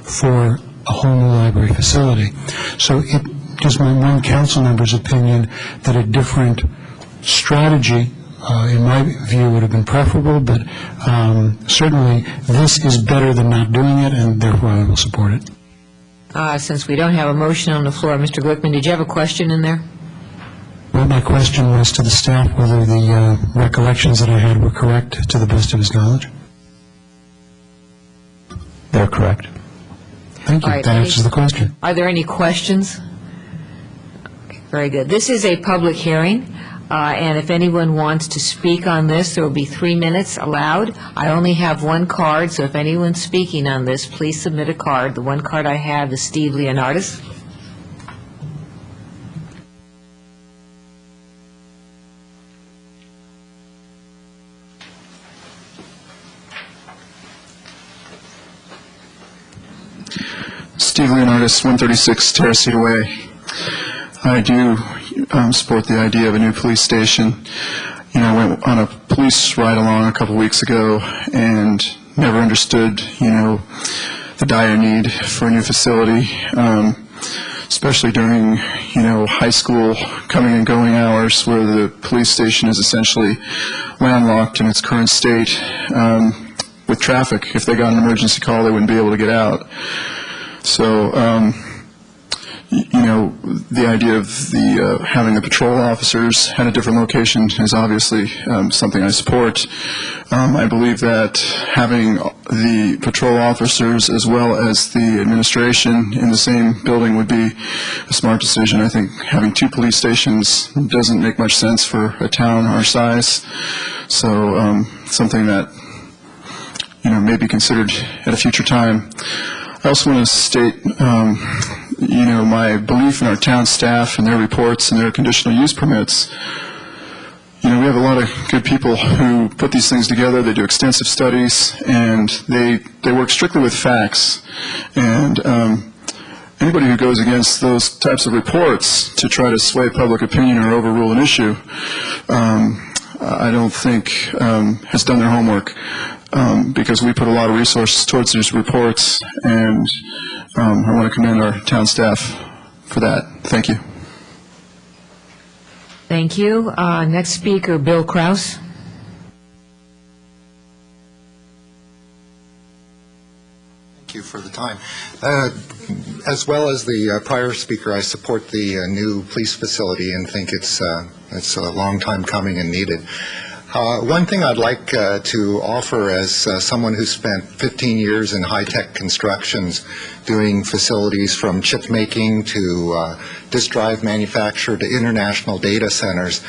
for a whole new library facility. So it is my one council member's opinion that a different strategy, in my view, would have been preferable, but certainly this is better than not doing it, and therefore I will support it. Since we don't have a motion on the floor, Mr. Glickman, did you have a question in there? Well, my question was to the staff whether the recollections that I had were correct to the best of his knowledge. They're correct. Thank you. All right, That answers the question. Are there any questions? Okay, very good. This is a public hearing, and if anyone wants to speak on this, there will be 3 minutes allowed. I only have one card, so if anyone's speaking on this, please submit a card. The one card I have is Steve Leonardis. Steve Leonardis, 136 Terrace Way. I do support the idea of a new police station. You know, I went on a police ride-along a couple weeks ago and never understood, the dire need for a new facility, especially during, high school coming and going hours where the police station is essentially landlocked in its current state with traffic. If they got an emergency call, they wouldn't be able to get out. So, the idea of having the patrol officers at a different location is obviously something I support. I believe that having the patrol officers as well as the administration in the same building would be a smart decision. I think having 2 police stations doesn't make much sense for a town our size. So, something that, may be considered at a future time. I also want to state, my belief in our town staff and their reports and their conditional use permits. We have a lot of good people who put these things together. They do extensive studies, and they work strictly with facts. And anybody who goes against those types of reports to try to sway public opinion or overrule an issue, I don't think has done their homework. Because we put a lot of resources towards these reports, and I want to commend our town staff for that. Thank you. Thank you. Next speaker, Bill Kraus. Thank you for the time. As well as the prior speaker, I support the new police facility and think it's a long time coming and needed. One thing I'd like to offer as someone who spent 15 years in high-tech constructions doing facilities from chip making to disk drive manufacture to international data centers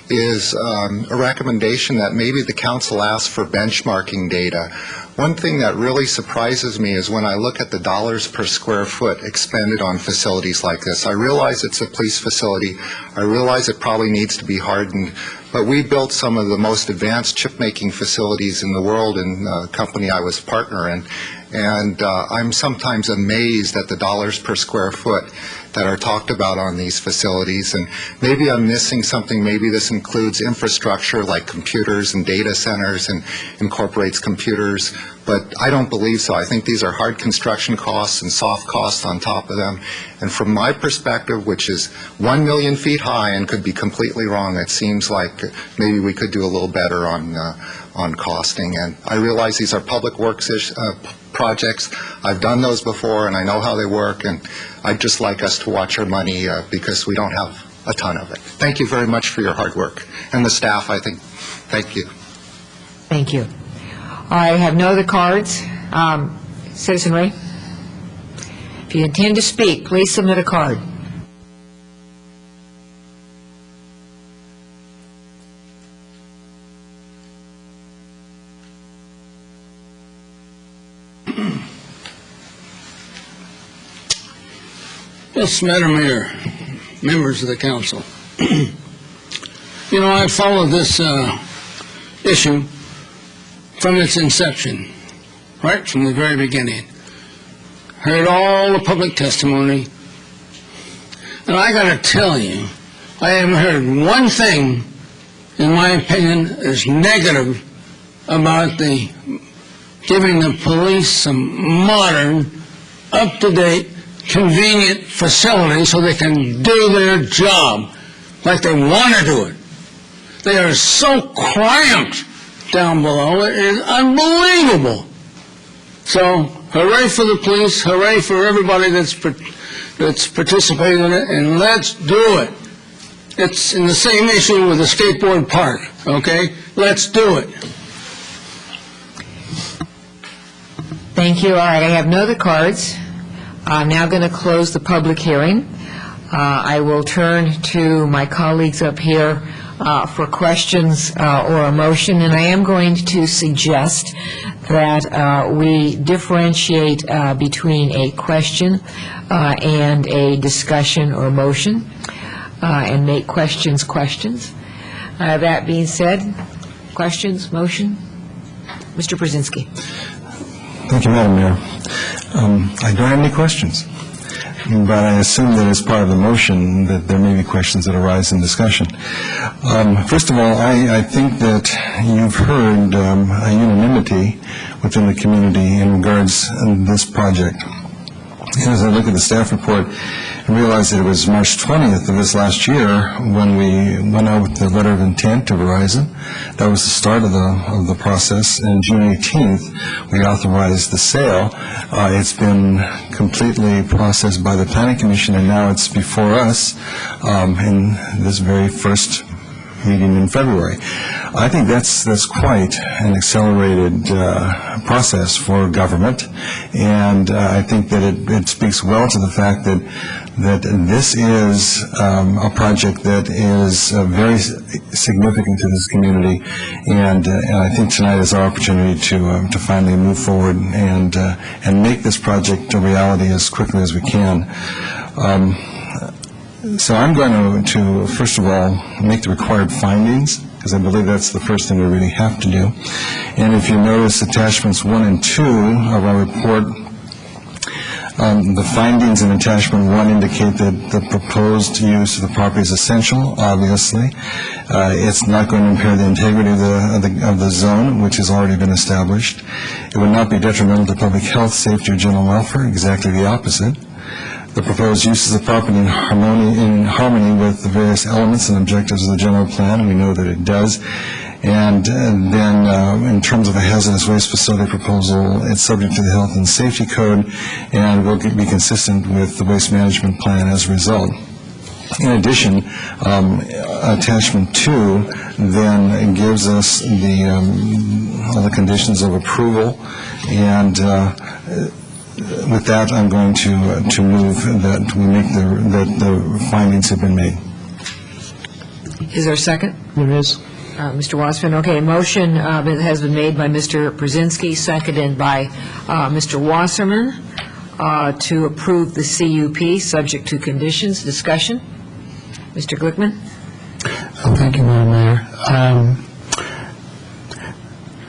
is a recommendation that maybe the council asks for benchmarking data. One thing that really surprises me is when I look at the dollars per square foot expended on facilities like this. I realize it's a police facility. I realize it probably needs to be hardened. But we built some of the most advanced chip-making facilities in the world in a company I was partner in. And I'm sometimes amazed at the dollars per square foot that are talked about on these facilities. And maybe I'm missing something. Maybe this includes infrastructure like computers and data centers and incorporates computers. But I don't believe so. I think these are hard construction costs and soft costs on top of them. And from my perspective, which is 1 million feet high and could be completely wrong, it seems like maybe we could do a little better on costing. And I realize these are public works projects. I've done those before, and I know how they work. And I'd just like us to watch our money because we don't have a ton of it. Thank you very much for your hard work. And the staff, I think, thank you. Thank you. I have no other cards. Citizen Ray? If you intend to speak, please submit a card. Yes, Madam Mayor, members of the council. You know, I followed this issue from its inception, right from the very beginning. Heard all the public testimony, and I got to tell you, I haven't heard one thing, in my opinion, is negative about the giving the police some modern, up-to-date, convenient facilities so they can do their job like they want to do it. They are so cramped down below, it is unbelievable. So, hooray for the police, hooray for everybody that's participating in it, and let's do it. It's in the same issue with the skateboard park, okay? Let's do it. Thank you. All right, I have no other cards. I'm now going to close the public hearing. I will turn to my colleagues up here for questions or a motion, and I am going to suggest that we differentiate between a question and a discussion or motion, and make questions questions. That being said, questions, motion? Mr. Brzezinski. Thank you, Madam Mayor. I don't have any questions, but I assume that as part of the motion that there may be questions that arise in discussion. First of all, I think that you've heard a unanimity within the community in regards to this project. And as I look at the staff report, I realized that it was March 20th of this last year when we went out with the letter of intent to Verizon. That was the start of the process. And June 18th, we authorized the sale. It's been completely processed by the Planning Commission, and now it's before us in this very first meeting in February. I think that's quite an accelerated process for government, and I think that it speaks well to the fact that this is a project that is very significant to this community, and I think tonight is our opportunity to finally move forward and make this project a reality as quickly as we can. So I'm going to first of all make the required findings, because I believe that's the first thing we really have to do. And if you notice attachments 1 and 2 of our report, the findings in attachment 1 indicate that the proposed use of the property is essential, obviously. It's not going to impair the integrity of the zone, which has already been established. It would not be detrimental to public health, safety, or general welfare, exactly the opposite. The proposed use of the property in harmony with the various elements and objectives of the general plan, and we know that it does. And then in terms of a hazardous waste facility proposal, it's subject to the Health and Safety Code and will be consistent with the waste management plan as a result. In addition, attachment 2 then gives us all the conditions of approval, and with that, I'm going to move that we make that the findings have been made. Is there a second? There is. Mr. Wasserman, okay, a motion has been made by Mr. Brzezinski, seconded by Mr. Wasserman to approve the CUP, subject to conditions. Discussion? Mr. Glickman? Thank you, Madam Mayor.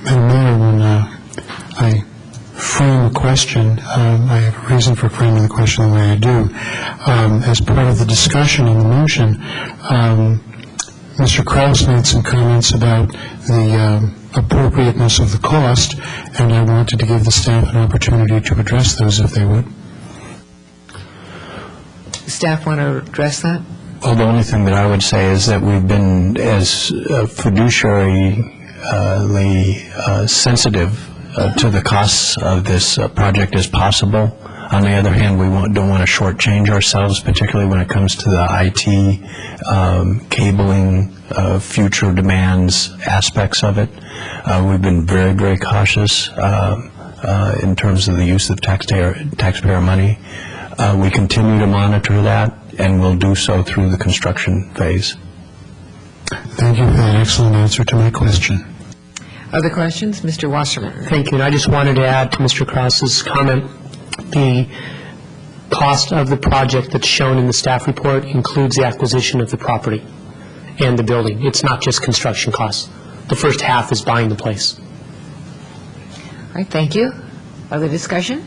Madam Mayor, when I frame a question, I have a reason for framing the question the way I do. As part of the discussion on the motion, Mr. Krause made some comments about the appropriateness of the cost, and I wanted to give the staff an opportunity to address those if they would. The staff want to address that? Well, the only thing that I would say is that we've been as fiduciarily sensitive to the costs of this project as possible. On the other hand, we don't want to shortchange ourselves, particularly when it comes to the IT, cabling, future demands aspects of it. We've been very, very cautious in terms of the use of taxpayer money. We continue to monitor that, and we'll do so through the construction phase. Thank you for that excellent answer to my question. Other questions? Mr. Wasserman. Thank you. And I just wanted to add to Mr. Krause's comment, the cost of the project that's shown in the staff report includes the acquisition of the property and the building. It's not just construction costs. The first half is buying the place. All right, thank you. Other discussion?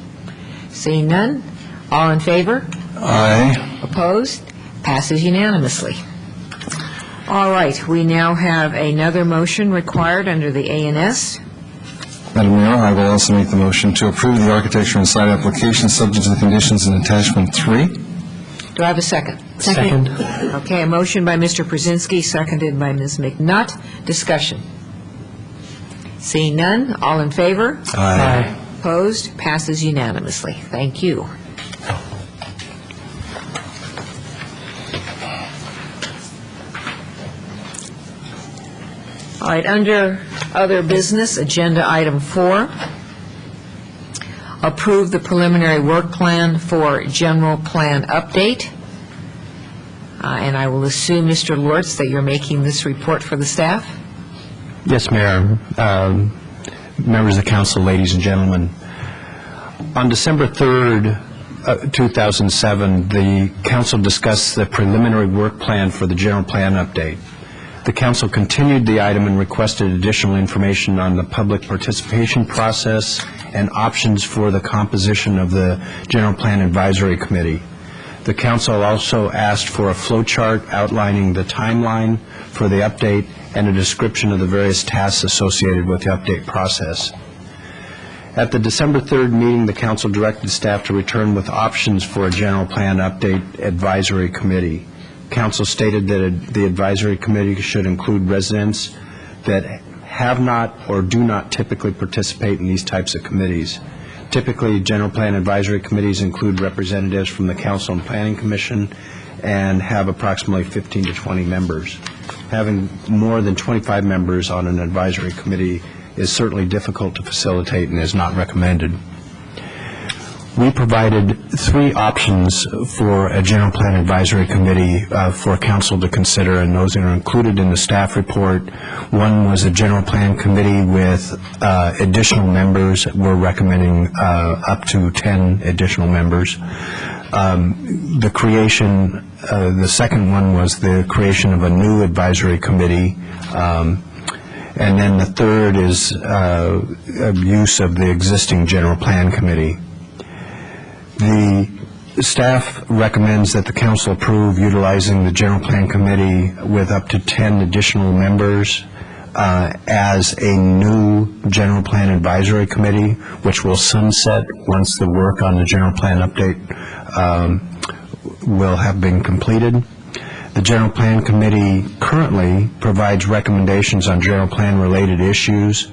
Seeing none, all in favor? Aye. Opposed? Passes unanimously. All right, we now have another motion required under the A&S. Madam Mayor, I will also make the motion to approve the architecture and site application subject to the conditions in attachment 3. Do I have a second? Second. Okay, a motion by Mr. Przinski, seconded by Ms. McNutt. Discussion. Seeing none, all in favor? Aye. Opposed? Passes unanimously. Thank you. All right, under other business, agenda item 4, approve the preliminary work plan for general plan update. And I will assume, Mr. Lortz, that you're making this report for the staff? Yes, Mayor. Members of the council, ladies and gentlemen. On December 3rd, 2007, the council discussed the preliminary work plan for the general plan update. The council continued the item and requested additional information on the public participation process and options for the composition of the General Plan Advisory Committee. The council also asked for a flow chart outlining the timeline for the update and a description of the various tasks associated with the update process. At the December 3rd meeting, the council directed staff to return with options for a General Plan Update Advisory Committee. Council stated that the advisory committee should include residents that have not or do not typically participate in these types of committees. Typically, general plan advisory committees include representatives from the Council and Planning Commission and have approximately 15 to 20 members. Having more than 25 members on an advisory committee is certainly difficult to facilitate and is not recommended. We provided 3 options for a General Plan Advisory Committee for Council to consider, and those are included in the staff report. One was a General Plan Committee with additional members. We're recommending up to 10 additional members. The second one was the creation of a new advisory committee. And then the third is use of the existing General Plan Committee. The staff recommends that the council approve utilizing the General Plan Committee with up to 10 additional members as a new General Plan Advisory Committee, which will sunset once the work on the General Plan Update will have been completed. The General Plan Committee currently provides recommendations on general plan related issues.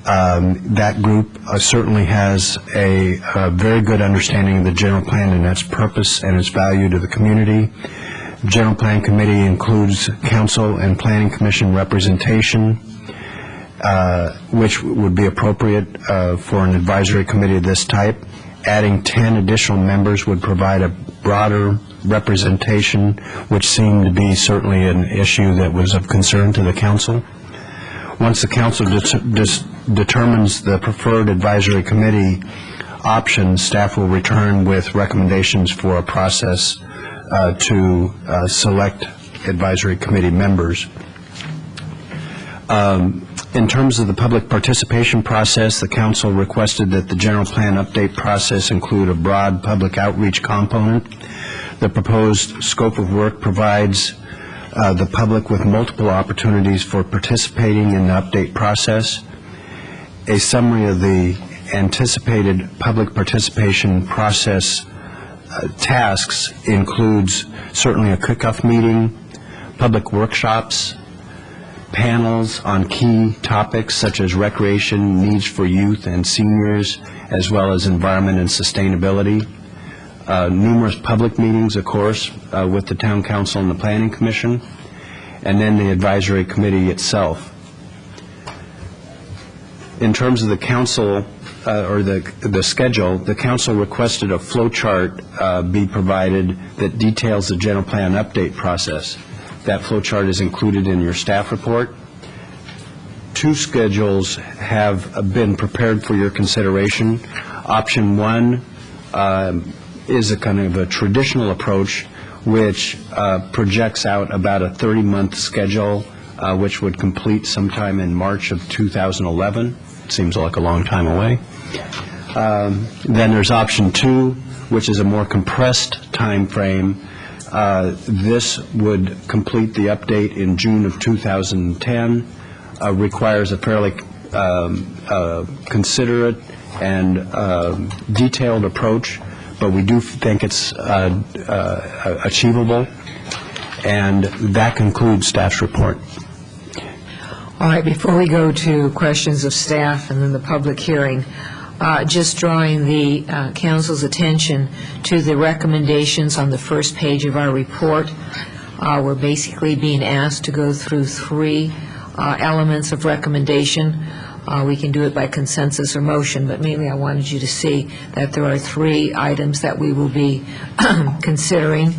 That group certainly has a very good understanding of the general plan and its purpose and its value to the community. The General Plan Committee includes Council and Planning Commission representation, which would be appropriate for an advisory committee of this type. Adding 10 additional members would provide a broader representation, which seemed to be certainly an issue that was of concern to the Council. Once the Council determines the preferred advisory committee option, staff will return with recommendations for a process to select advisory committee members. In terms of the public participation process, the Council requested that the General Plan Update process include a broad public outreach component. The proposed scope of work provides the public with multiple opportunities for participating in the update process. A summary of the anticipated public participation process tasks includes certainly a kickoff meeting, public workshops, panels on key topics such as recreation, needs for youth and seniors, as well as environment and sustainability. Numerous public meetings, of course, with the Town Council and the Planning Commission, and then the advisory committee itself. In terms of the council, or the schedule, the council requested a flow chart be provided that details the general plan update process. That flow chart is included in your staff report. 2 schedules have been prepared for your consideration. Option 1 is a kind of a traditional approach which projects out about a 30-month schedule, which would complete sometime in March of 2011. It seems like a long time away. Then there's option 2, which is a more compressed time frame. This would complete the update in June of 2010, requires a fairly considerate and detailed approach, but we do think it's achievable. And that concludes staff's report. All right, before we go to questions of staff and then the public hearing, just drawing the council's attention to the recommendations on the first page of our report. We're basically being asked to go through 3 elements of recommendation. We can do it by consensus or motion, but mainly I wanted you to see that there are 3 items that we will be considering.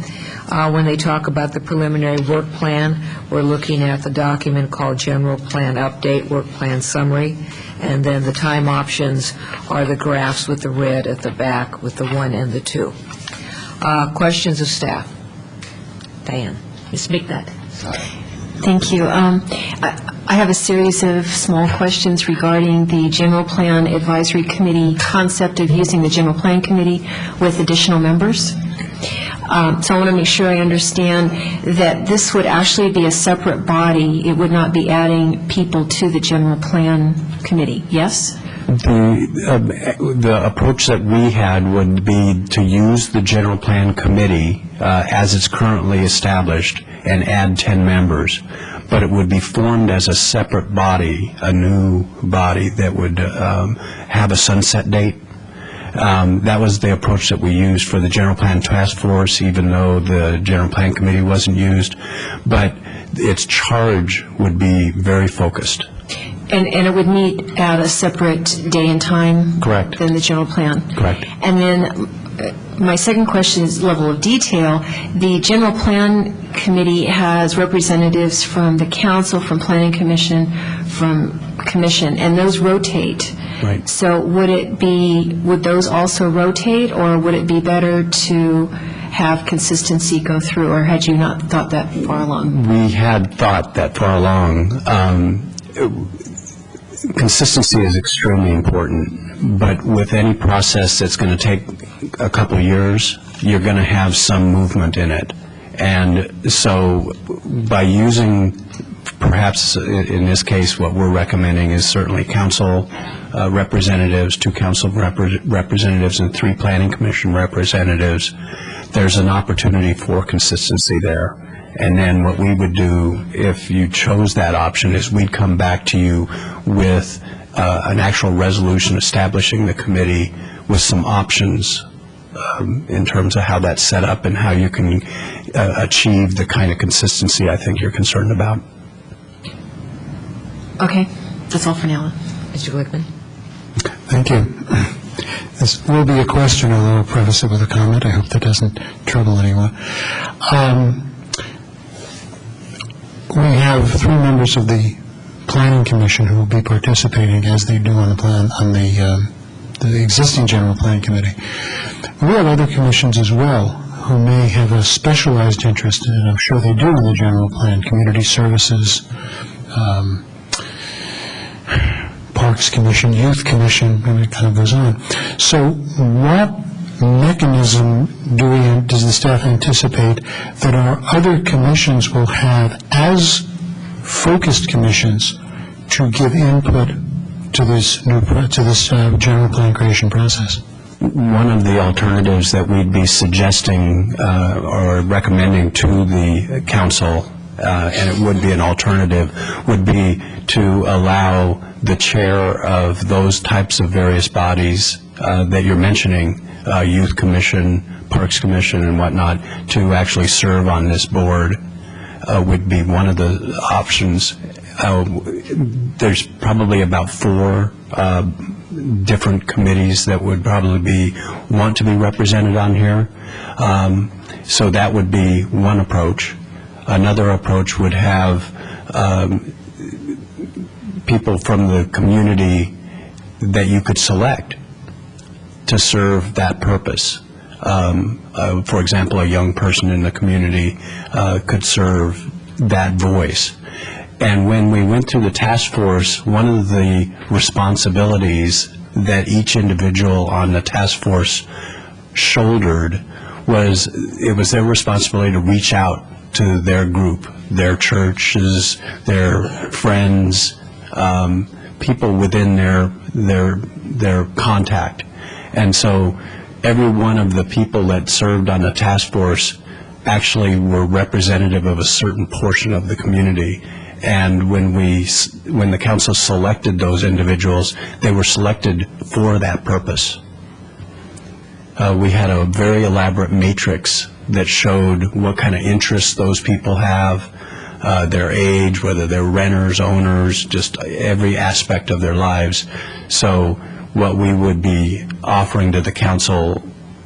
When they talk about the preliminary work plan, we're looking at the document called General Plan Update, Work Plan Summary, and then the time options are the graphs with the red at the back with the 1 and the 2. Questions of staff? Diane. Ms. McNutt. Thank you. I have a series of small questions regarding the General Plan Advisory Committee concept of using the General Plan Committee with additional members. So I want to make sure I understand that this would actually be a separate body. It would not be adding people to the General Plan Committee, yes? The approach that we had would be to use the General Plan Committee as it's currently established and add 10 members, but it would be formed as a separate body, a new body that would have a sunset date. That was the approach that we used for the General Plan Task Force, even though the General Plan Committee wasn't used, but its charge would be very focused. And it would meet at a separate day and time? Correct. Than the general plan? Correct. And then my second question is level of detail. The General Plan Committee has representatives from the council, from Planning Commission, from Commission, and those rotate. Right. So would those also rotate, or would it be better to have consistency go through, or had you not thought that far along? We had thought that far along. Consistency is extremely important, but with any process that's going to take a couple of years, you're going to have some movement in it. And so by using, perhaps in this case, what we're recommending is certainly council representatives, 2 council representatives, and 3 planning commission representatives, there's an opportunity for consistency there. And then what we would do, if you chose that option, is we'd come back to you with an actual resolution establishing the committee with some options in terms of how that's set up and how you can achieve the kind of consistency I think you're concerned about. Okay, that's all for now. Mr. Glickman. Thank you. This will be a question, although I'll preface it with a comment. I hope that doesn't trouble anyone. We have 3 members of the Planning Commission who will be participating as they do on the plan on the existing General Plan Committee. We have other commissions as well who may have a specialized interest, and I'm sure they do in the General Plan, Community Services, Parks Commission, Youth Commission, and it kind of goes on. So what mechanism does the staff anticipate that our other commissions will have as focused commissions to give input to this general plan creation process? One of the alternatives that we'd be suggesting or recommending to the council, and it would be an alternative, would be to allow the chair of those types of various bodies that you're mentioning, Youth Commission, Parks Commission, and whatnot, to actually serve on this board would be one of the options. There's probably about 4 different committees that would probably want to be represented on here. So that would be one approach. Another approach would have people from the community that you could select to serve that purpose. For example, a young person in the community could serve that voice. And when we went through the task force, one of the responsibilities that each individual on the task force shouldered was it was their responsibility to reach out to their group, their churches, their friends, people within their contact. And so every one of the people that served on the task force actually were representative of a certain portion of the community. And when the council selected those individuals, they were selected for that purpose. We had a very elaborate matrix that showed what kind of interests those people have, their age, whether they're renters, owners, just every aspect of their lives. So what we would be offering to the council,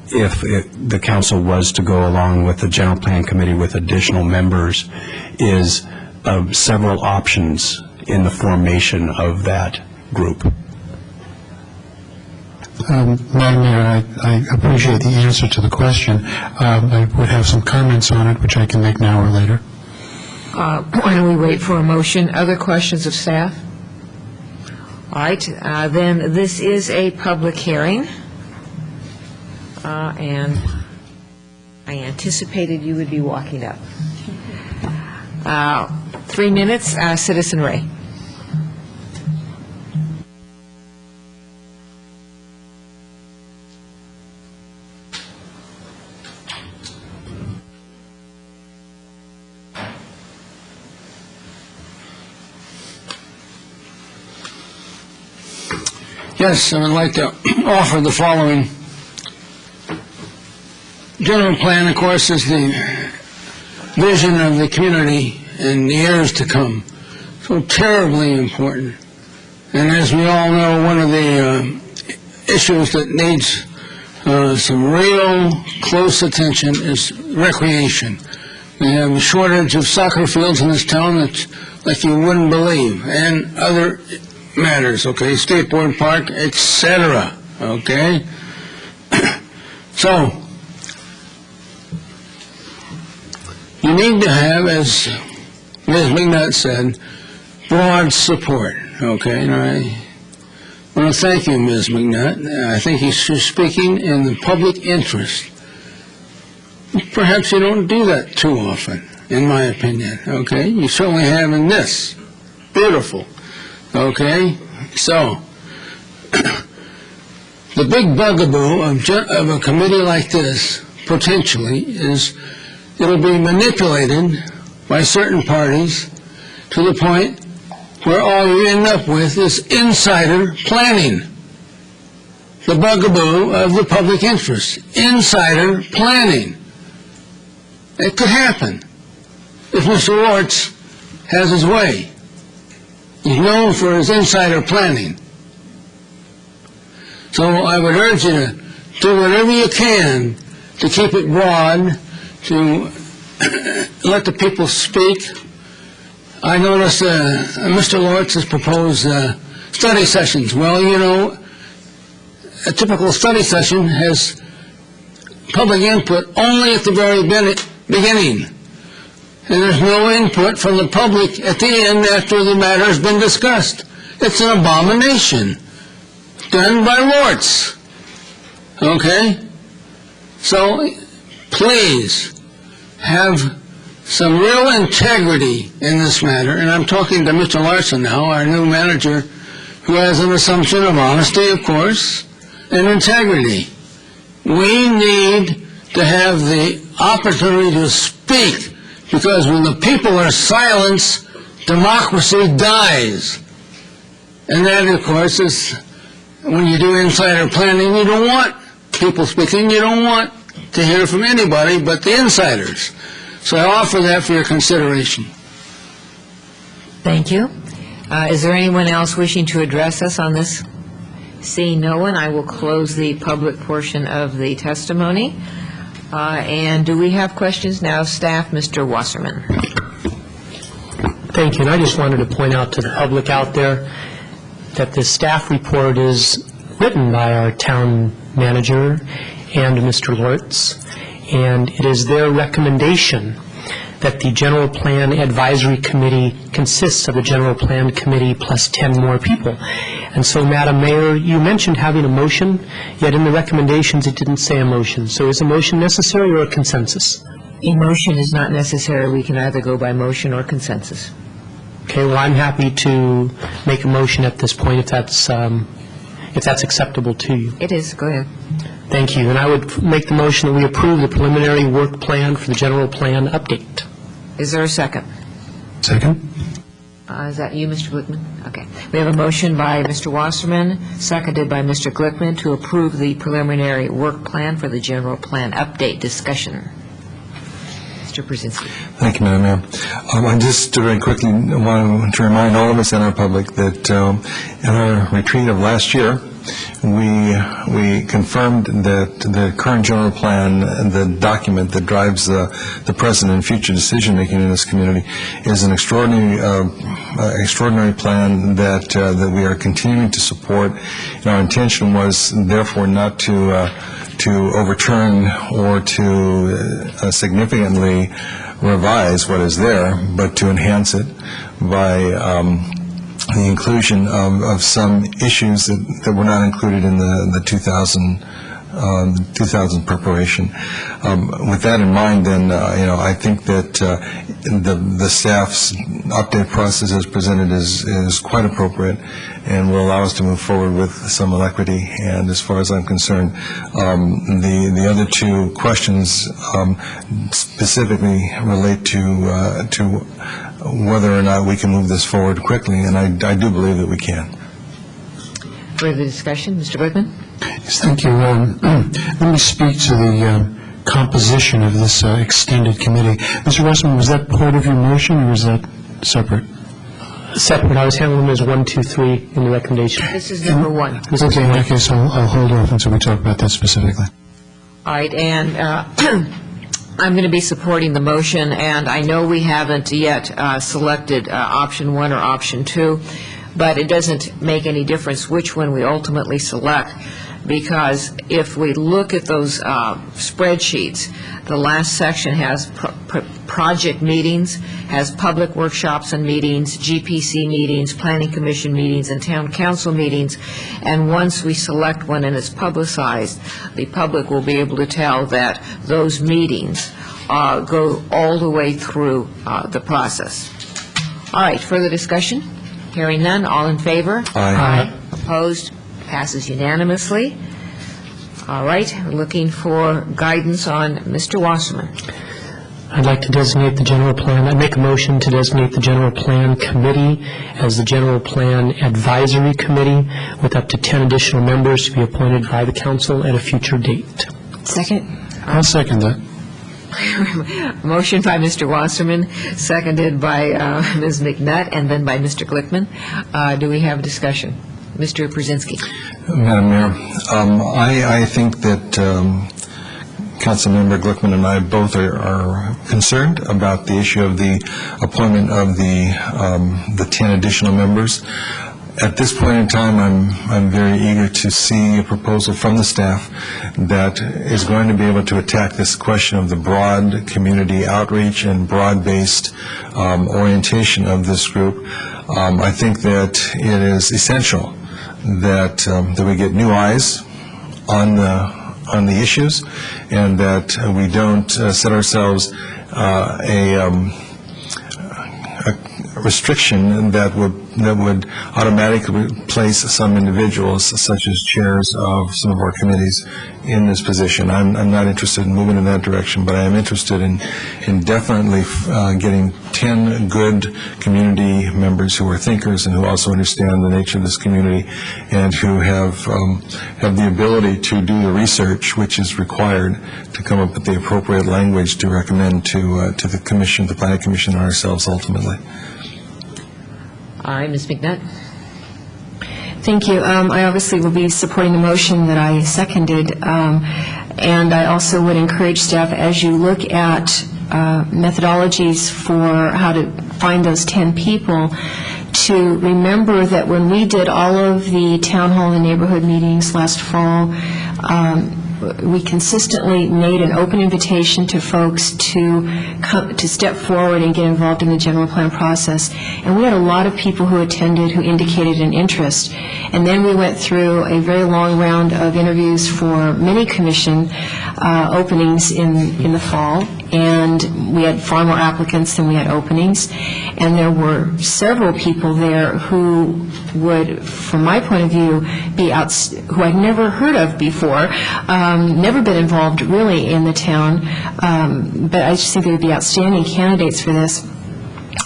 if the council was to go along with the general plan committee with additional members, is several options in the formation of that group. Madam Mayor, I appreciate the answer to the question. I would have some comments on it, which I can make now or later. Why don't we wait for a motion? Other questions of staff? All right, then this is a public hearing, and I anticipated you would be walking up. 3 minutes, Citizen Ray. Yes, I would like to offer the following. General plan, of course, is the vision of the community in the years to come. So terribly important. And as we all know, one of the issues that needs some real close attention is recreation. We have a shortage of soccer fields in this town that's like you wouldn't believe, and other matters, okay, skateboard park, etc., okay? So, you need to have, as Ms. McNutt said, broad support, okay? And I want to thank you, Ms. McNutt. I think you're speaking in the public interest. Perhaps you don't do that too often, in my opinion, okay? You certainly have in this. Beautiful. Okay, so the big bugaboo of a committee like this, potentially, is it'll be manipulated by certain parties to the point where all you end up with is insider planning. The bugaboo of the public interest, insider planning. It could happen if Mr. Lortz has his way. He's known for his insider planning. So I would urge you to do whatever you can to keep it broad, to let the people speak. I noticed Mr. Lortz has proposed study sessions. Well, you know, a typical study session has public input only at the very beginning. And there's no input from the public at the end after the matter has been discussed. It's an abomination done by Lortz. Okay? So, please, have some real integrity in this matter. And I'm talking to Mr. Larson now, our new manager, who has an assumption of honesty, of course, and integrity. We need to have the opportunity to speak, because when the people are silenced, democracy dies. And that, of course, is when you do insider planning, you don't want people speaking. You don't want to hear from anybody but the insiders. So I offer that for your consideration. Thank you. Is there anyone else wishing to address us on this? Seeing no one, I will close the public portion of the testimony. And do we have questions now? Staff, Mr. Wasserman. Thank you, and I just wanted to point out to the public out there that the staff report is written by our town manager and Mr. Lortz, and it is their recommendation that the General Plan Advisory Committee consists of the General Plan Committee plus 10 more people. And so, Madam Mayor, you mentioned having a motion, yet in the recommendations it didn't say a motion. So is a motion necessary or a consensus? A motion is not necessary. We can either go by motion or consensus. Okay, well, I'm happy to make a motion at this point if that's acceptable to you. It is. Go ahead. Thank you. And I would make the motion that we approve the preliminary work plan for the general plan update. Is there a second? Second. Is that you, Mr. Glickman? Okay. We have a motion by Mr. Wasserman, seconded by Mr. Glickman, to approve the preliminary work plan for the general plan update discussion. Mr. Brzezinski. Thank you, Madam Mayor. I just very quickly want to remind all of us and our public that in our retreat of last year, we confirmed that the current general plan, the document that drives the present and future decision-making in this community, is an extraordinary plan that we are continuing to support. And our intention was, therefore, not to overturn or to significantly revise what is there, but to enhance it by the inclusion of some issues that were not included in the 2000 preparation. With that in mind, then, I think that the staff's update process as presented is quite appropriate and will allow us to move forward with some alacrity. And as far as I'm concerned, the other two questions specifically relate to whether or not we can move this forward quickly, and I do believe that we can. Further discussion, Mr. Glickman? Yes, thank you. Let me speak to the composition of this extended committee. Mr. Russman, was that part of your motion, or was that separate? Separate. I was handling them as 1, 2, 3 in the recommendation. This is number 1. Okay, in that case, I'll hold off until we talk about that specifically. All right, and I'm going to be supporting the motion, and I know we haven't yet selected option 1 or option 2, but it doesn't make any difference which one we ultimately select, because if we look at those spreadsheets, the last section has project meetings, has public workshops and meetings, GPC meetings, planning commission meetings, and town council meetings, and once we select one and it's publicized, the public will be able to tell that those meetings go all the way through the process. All right, further discussion? Hearing none, all in favor? Aye. Opposed? Passes unanimously. All right, looking for guidance on Mr. Wasserman. I'd like to designate the general plan. I'd make a motion to designate the general plan committee as the general plan advisory committee with up to 10 additional members to be appointed by the council at a future date. Second. I'll second that. Motion by Mr. Wasserman, seconded by Ms. McNutt, and then by Mr. Glickman. Do we have a discussion? Mr. Brzezinski. Madam Mayor, I think that Councilmember Glickman and I both are concerned about the issue of the appointment of the 10 additional members. At this point in time, I'm very eager to see a proposal from the staff that is going to be able to attack this question of the broad community outreach and broad-based orientation of this group. I think that it is essential that we get new eyes on the issues, and that we don't set ourselves a restriction that would automatically place some individuals, such as chairs of some of our committees, in this position. I'm not interested in moving in that direction, but I am interested in definitely getting 10 good community members who are thinkers and who also understand the nature of this community and who have the ability to do the research which is required to come up with the appropriate language to recommend to the commission, the planning commission, and ourselves ultimately. All right, Ms. McNutt. Thank you. I obviously will be supporting the motion that I seconded, and I also would encourage staff, as you look at methodologies for how to find those 10 people, to remember that when we did all of the town hall and neighborhood meetings last fall, we consistently made an open invitation to folks to come, to step forward and get involved in the general plan process. And we had a lot of people who attended who indicated an interest. And then we went through a very long round of interviews for many commission openings in the fall. And we had far more applicants than we had openings. And there were several people there who would, from my point of view, be who I'd never heard of before, never been involved really in the town, but I just think they would be outstanding candidates for this.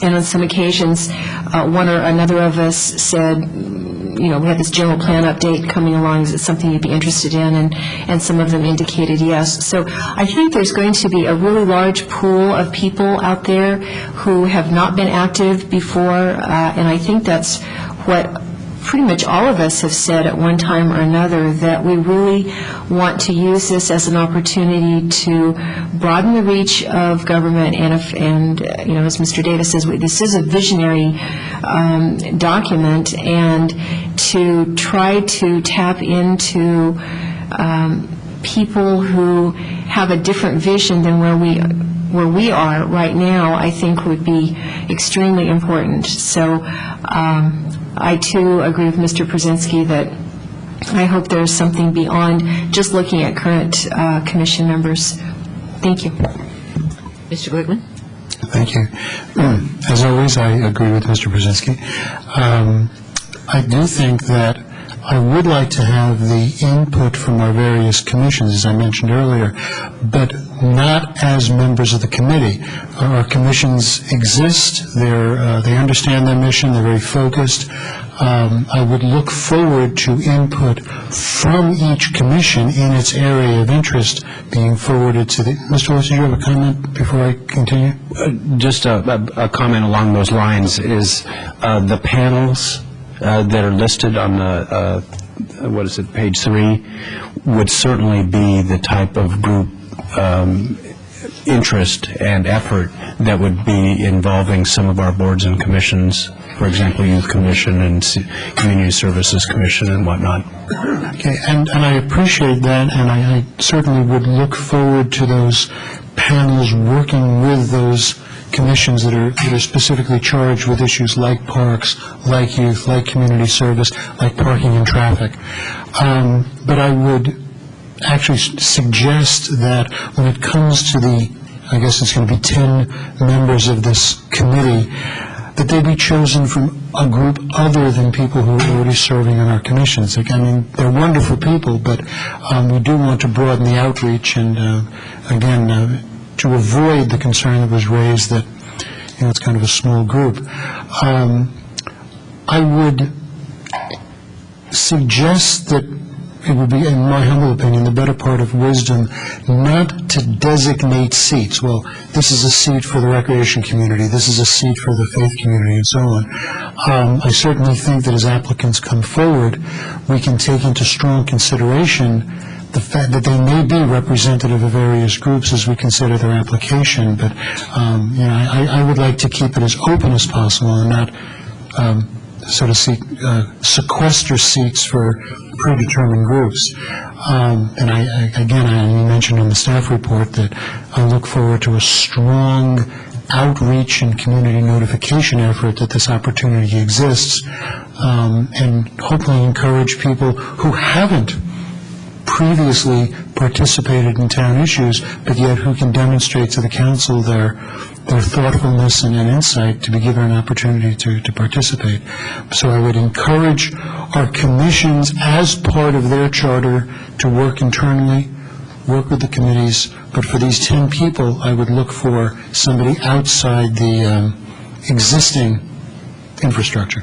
And on some occasions, one or another of us said, you know, we have this general plan update coming along, is it something you'd be interested in? And some of them indicated yes. So I think there's going to be a really large pool of people out there who have not been active before, and I think that's what pretty much all of us have said at one time or another, that we really want to use this as an opportunity to broaden the reach of government, and you know, as Mr. Davis says, this is a visionary document, and to try to tap into people who have a different vision than where we are right now, I think would be extremely important. So I too agree with Mr. Brzezinski that I hope there's something beyond just looking at current commission members. Thank you. Mr. Glickman? Thank you. As always, I agree with Mr. Brzezinski. I do think that I would like to have the input from our various commissions, as I mentioned earlier, but not as members of the committee. Our commissions exist. They understand their mission. They're very focused. I would look forward to input from each commission in its area of interest being forwarded to the... Mr. Wilson, do you have a comment before I continue? Just a comment along those lines is the panels that are listed on the, page 3, would certainly be the type of group interest and effort that would be involving some of our boards and commissions, for example, Youth Commission and Community Services Commission and whatnot. Okay, and I appreciate that, and I certainly would look forward to those panels working with those commissions that are specifically charged with issues like parks, like youth, like community service, like parking and traffic. But I would actually suggest that when it comes to I guess it's going to be 10 members of this committee, that they be chosen from a group other than people who are already serving on our commissions. Like, I mean, they're wonderful people, but we do want to broaden the outreach and, again, to avoid the concern that was raised that, you know, it's kind of a small group. I would suggest that it would be, in my humble opinion, the better part of wisdom not to designate seats. Well, this is a seat for the recreation community, this is a seat for the faith community, and so on. I certainly think that as applicants come forward, we can take into strong consideration the fact that they may be representative of various groups as we consider their application, but you know, I would like to keep it as open as possible and not so to speak, sequester seats for predetermined groups. And I mentioned in the staff report that I look forward to a strong outreach and community notification effort that this opportunity exists, and hopefully encourage people who haven't previously participated in town issues, but yet who can demonstrate to the council their thoughtfulness and insight to be given an opportunity to participate. So I would encourage our commissions, as part of their charter, to work internally, work with the committees, but for these 10 people, I would look for somebody outside the existing infrastructure.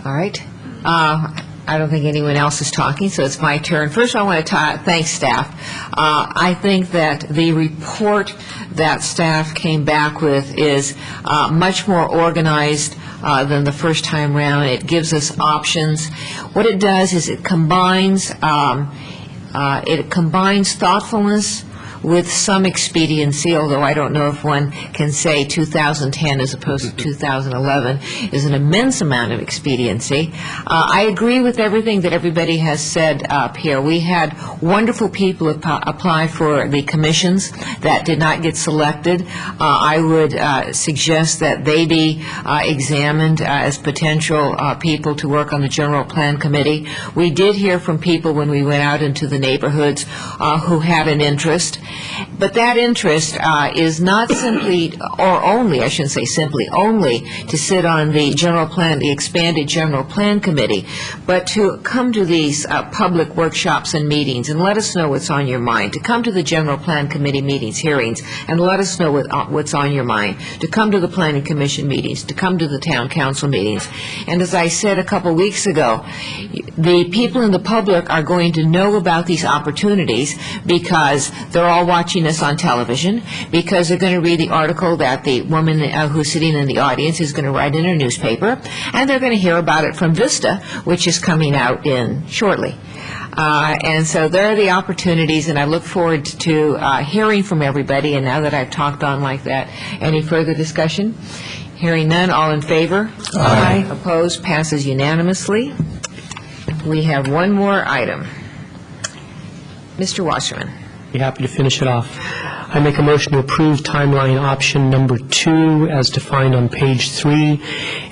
All right. I don't think anyone else is talking, so it's my turn. First, I want to thank staff. I think that the report that staff came back with is much more organized than the first time round. It gives us options. What it does is it combines thoughtfulness with some expediency, although I don't know if one can say 2010 as opposed to 2011 is an immense amount of expediency. I agree with everything that everybody has said up here. We had wonderful people apply for the commissions that did not get selected. I would suggest that they be examined as potential people to work on the General Plan Committee. We did hear from people when we went out into the neighborhoods who had an interest. But that interest is not simply, or only, I shouldn't say simply, only to sit on the general plan, the expanded general plan committee, but to come to these public workshops and meetings and let us know what's on your mind, to come to the general plan committee meetings, hearings, and let us know what's on your mind, to come to the planning commission meetings, to come to the town council meetings. And as I said a couple weeks ago, the people in the public are going to know about these opportunities because they're all watching us on television, because they're going to read the article that the woman who's sitting in the audience is going to write in her newspaper, and they're going to hear about it from Vista, which is coming out in shortly. And so there are the opportunities, and I look forward to hearing from everybody. And now that I've talked on like that, any further discussion? Hearing none, all in favor? Aye. Opposed? Passes unanimously. We have one more item. Mr. Wasserman. Be happy to finish it off. I make a motion to approve timeline option number 2 as defined on page 3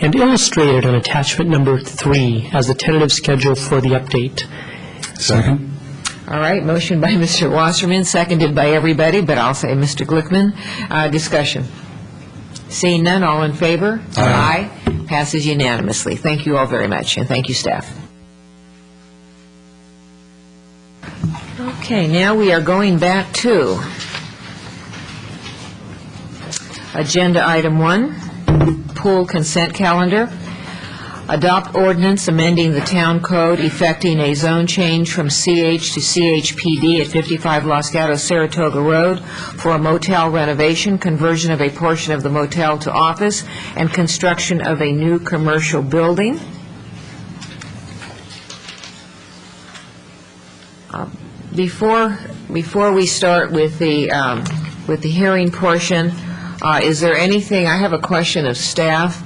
and illustrated on attachment number 3 as the tentative schedule for the update. Second. All right, motion by Mr. Wasserman, seconded by everybody, but I'll say Mr. Glickman. Discussion. Seeing none, all in favor? Aye. Passes unanimously. Thank you all very much, and thank you, staff. Okay, now we are going back to agenda item 1, pool consent calendar. Adopt ordinance amending the town code effecting a zone change from CH to CHPD at 55 Los Gatos Saratoga Road for a motel renovation, conversion of a portion of the motel to office, and construction of a new commercial building. Before we start with the hearing portion, is there anything? I have a question of staff.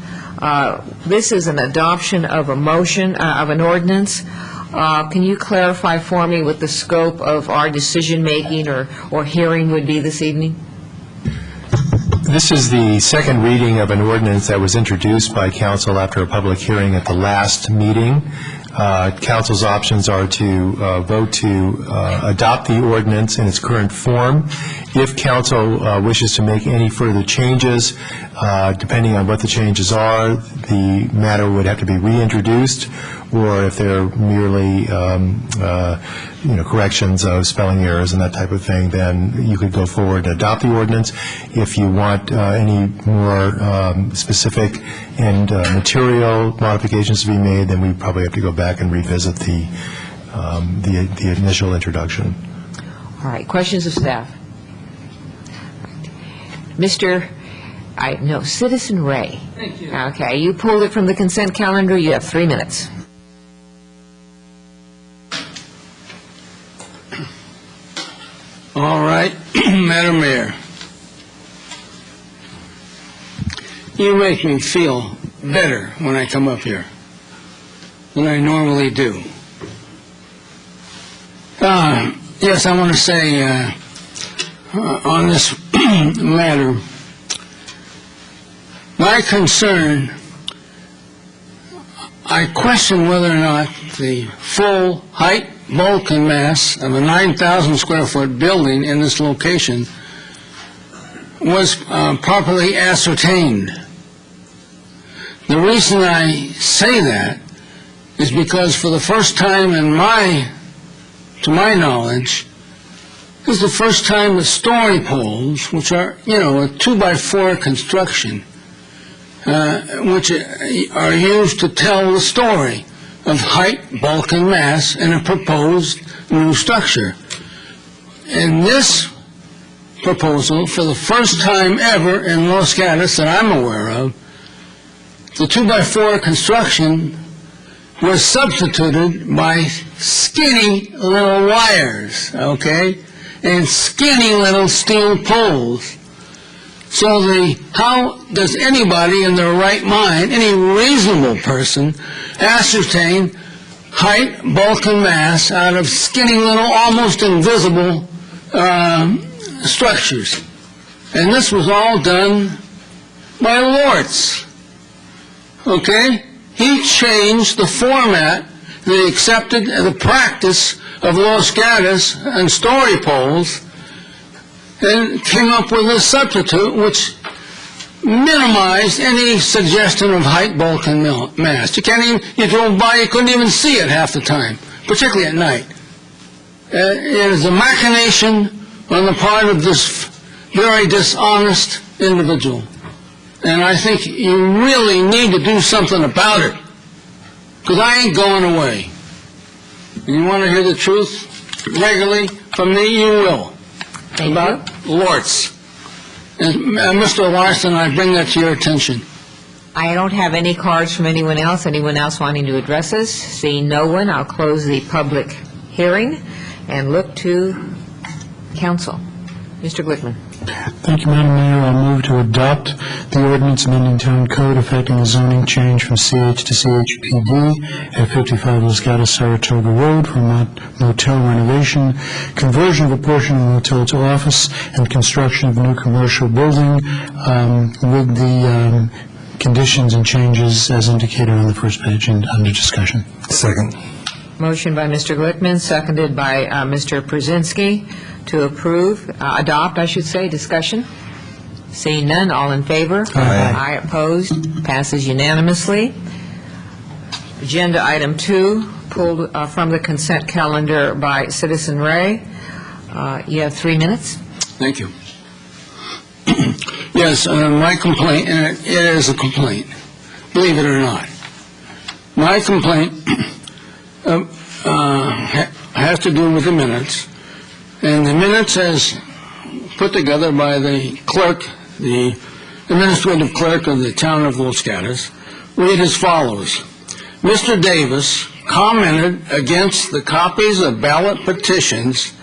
This is an adoption of a motion of an ordinance. Can you clarify for me what the scope of our decision making or hearing would be this evening? This is the second reading of an ordinance that was introduced by council after a public hearing at the last meeting. Council's options are to vote to adopt the ordinance in its current form. If council wishes to make any further changes, depending on what the changes are, the matter would have to be reintroduced, or if they're merely corrections of spelling errors and that type of thing, then you could go forward and adopt the ordinance. If you want any more specific and material modifications to be made, then we probably have to go back and revisit the initial introduction. All right, questions of staff? Citizen Ray. Thank you. Okay, you pulled it from the consent calendar. You have 3 minutes. All right, Madam Mayor. You make me feel better when I come up here than I normally do. Yes, I want to say on this matter, my concern, I question whether or not the full height, bulk, and mass of a 9,000 square foot building in this location was properly ascertained. The reason I say that is because for the first time to my knowledge, this is the first time that story poles, which are, a 2x4 construction, which are used to tell the story of height, bulk, and mass in a proposed new structure. In this proposal, for the first time ever in Los Gatos that I'm aware of, the 2x4 construction was substituted by skinny little wires, okay, and skinny little steel poles. So how does anybody in their right mind, any reasonable person, ascertain height, bulk, and mass out of skinny little, almost invisible structures? And this was all done by Lortz, okay? He changed the format, they accepted the practice of Los Gatos and story poles, and came up with a substitute which minimized any suggestion of height, bulk, and mass. You drove by, you couldn't even see it half the time, particularly at night. It is a machination on the part of this very dishonest individual. And I think you really need to do something about it, because I ain't going away. And you want to hear the truth regularly from me, you will. About Lortz. And Mr. Larson, I bring that to your attention. I don't have any cards from anyone else. Anyone else wanting to address us? Seeing no one, I'll close the public hearing and look to council. Mr. Glickman. Thank you, Madam Mayor. I'll move to adopt the ordinance amending town code affecting the zoning change from CH to CHPD at 55 Los Gatos Saratoga Road for motel renovation, conversion of a portion of the motel to office, and construction of a new commercial building with the conditions and changes as indicated on the first page and under discussion. Second. Motion by Mr. Glickman, seconded by Mr. Przinski to adopt, I should say. Discussion? Seeing none, all in favor? Aye. Opposed? Passes unanimously. Agenda item 2, pulled from the consent calendar by Citizen Ray. You have 3 minutes. Thank you. Yes, my complaint, and it is a complaint, believe it or not. My complaint has to do with the minutes, and the minutes as put together by the clerk, the administrative clerk of the town of Los Gatos, read as follows. Mr. Davis commented against the copies of ballot petitions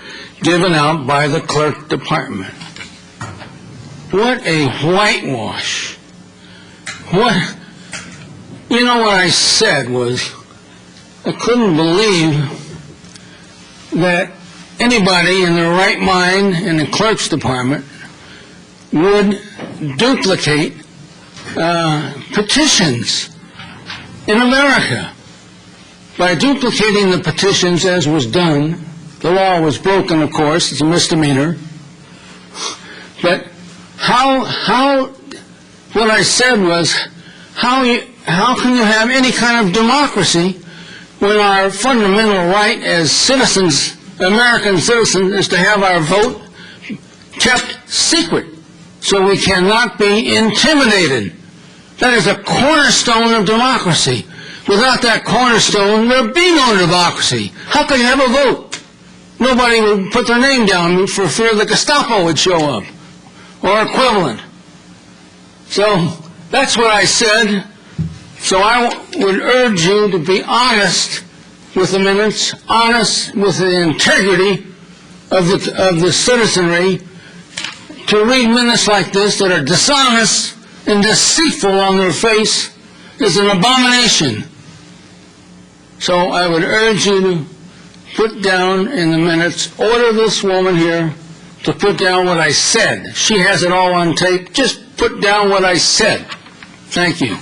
given out by the clerk department. What a whitewash. What I said was, I couldn't believe that anybody in their right mind in the clerk's department would duplicate petitions in America. By duplicating the petitions as was done, the law was broken, of course, it's a misdemeanor. But what I said was, how can you have any kind of democracy when our fundamental right as citizens, American citizens, is to have our vote kept secret so we cannot be intimidated? That is a cornerstone of democracy. Without that cornerstone, there'd be no democracy. How can you have a vote? Nobody would put their name down for fear the Gestapo would show up, or equivalent. So that's what I said. So I would urge you to be honest with the minutes, honest with the integrity of the citizenry, to read minutes like this that are dishonest and deceitful on their face is an abomination. So I would urge you to put down in the minutes, order this woman here to put down what I said. She has it all on tape. Just put down what I said. Thank you.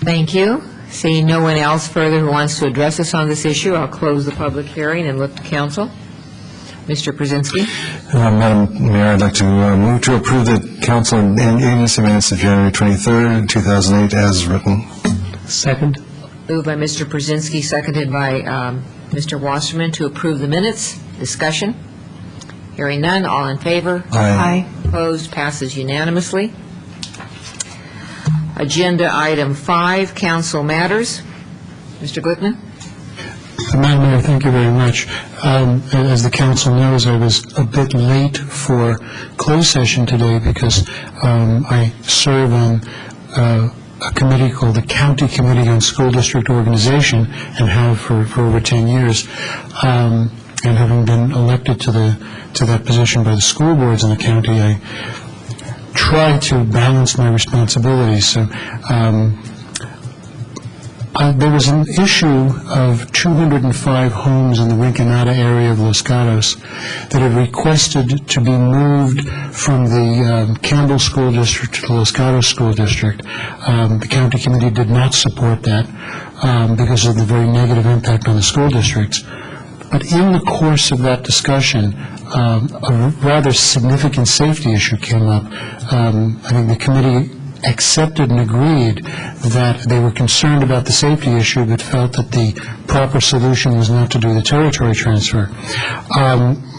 Thank you. Seeing no one else further who wants to address us on this issue, I'll close the public hearing and look to council. Mr. Brzezinski? Madam Mayor, I'd like to move to approve the council and agency minutes of January 23rd, 2008 as written. Second. Moved by Mr. Brzezinski, seconded by Mr. Wasserman to approve the minutes. Discussion? Hearing none, all in favor? Aye. Opposed, passes unanimously. Agenda item 5, council matters. Mr. Glickman? Madam Mayor, thank you very much. As the council knows, I was a bit late for closed session today because I serve on a committee called the County Committee on School District Organization and have for over 10 years. And having been elected to that position by the school boards in the county, I try to balance my responsibilities. So there was an issue of 205 homes in the Rinconada area of Los Gatos that had requested to be moved from the Campbell School District to the Los Gatos School District. The county committee did not support that because of the very negative impact on the school districts. But in the course of that discussion, a rather significant safety issue came up. I think the committee accepted and agreed that they were concerned about the safety issue, but felt that the proper solution was not to do the territory transfer.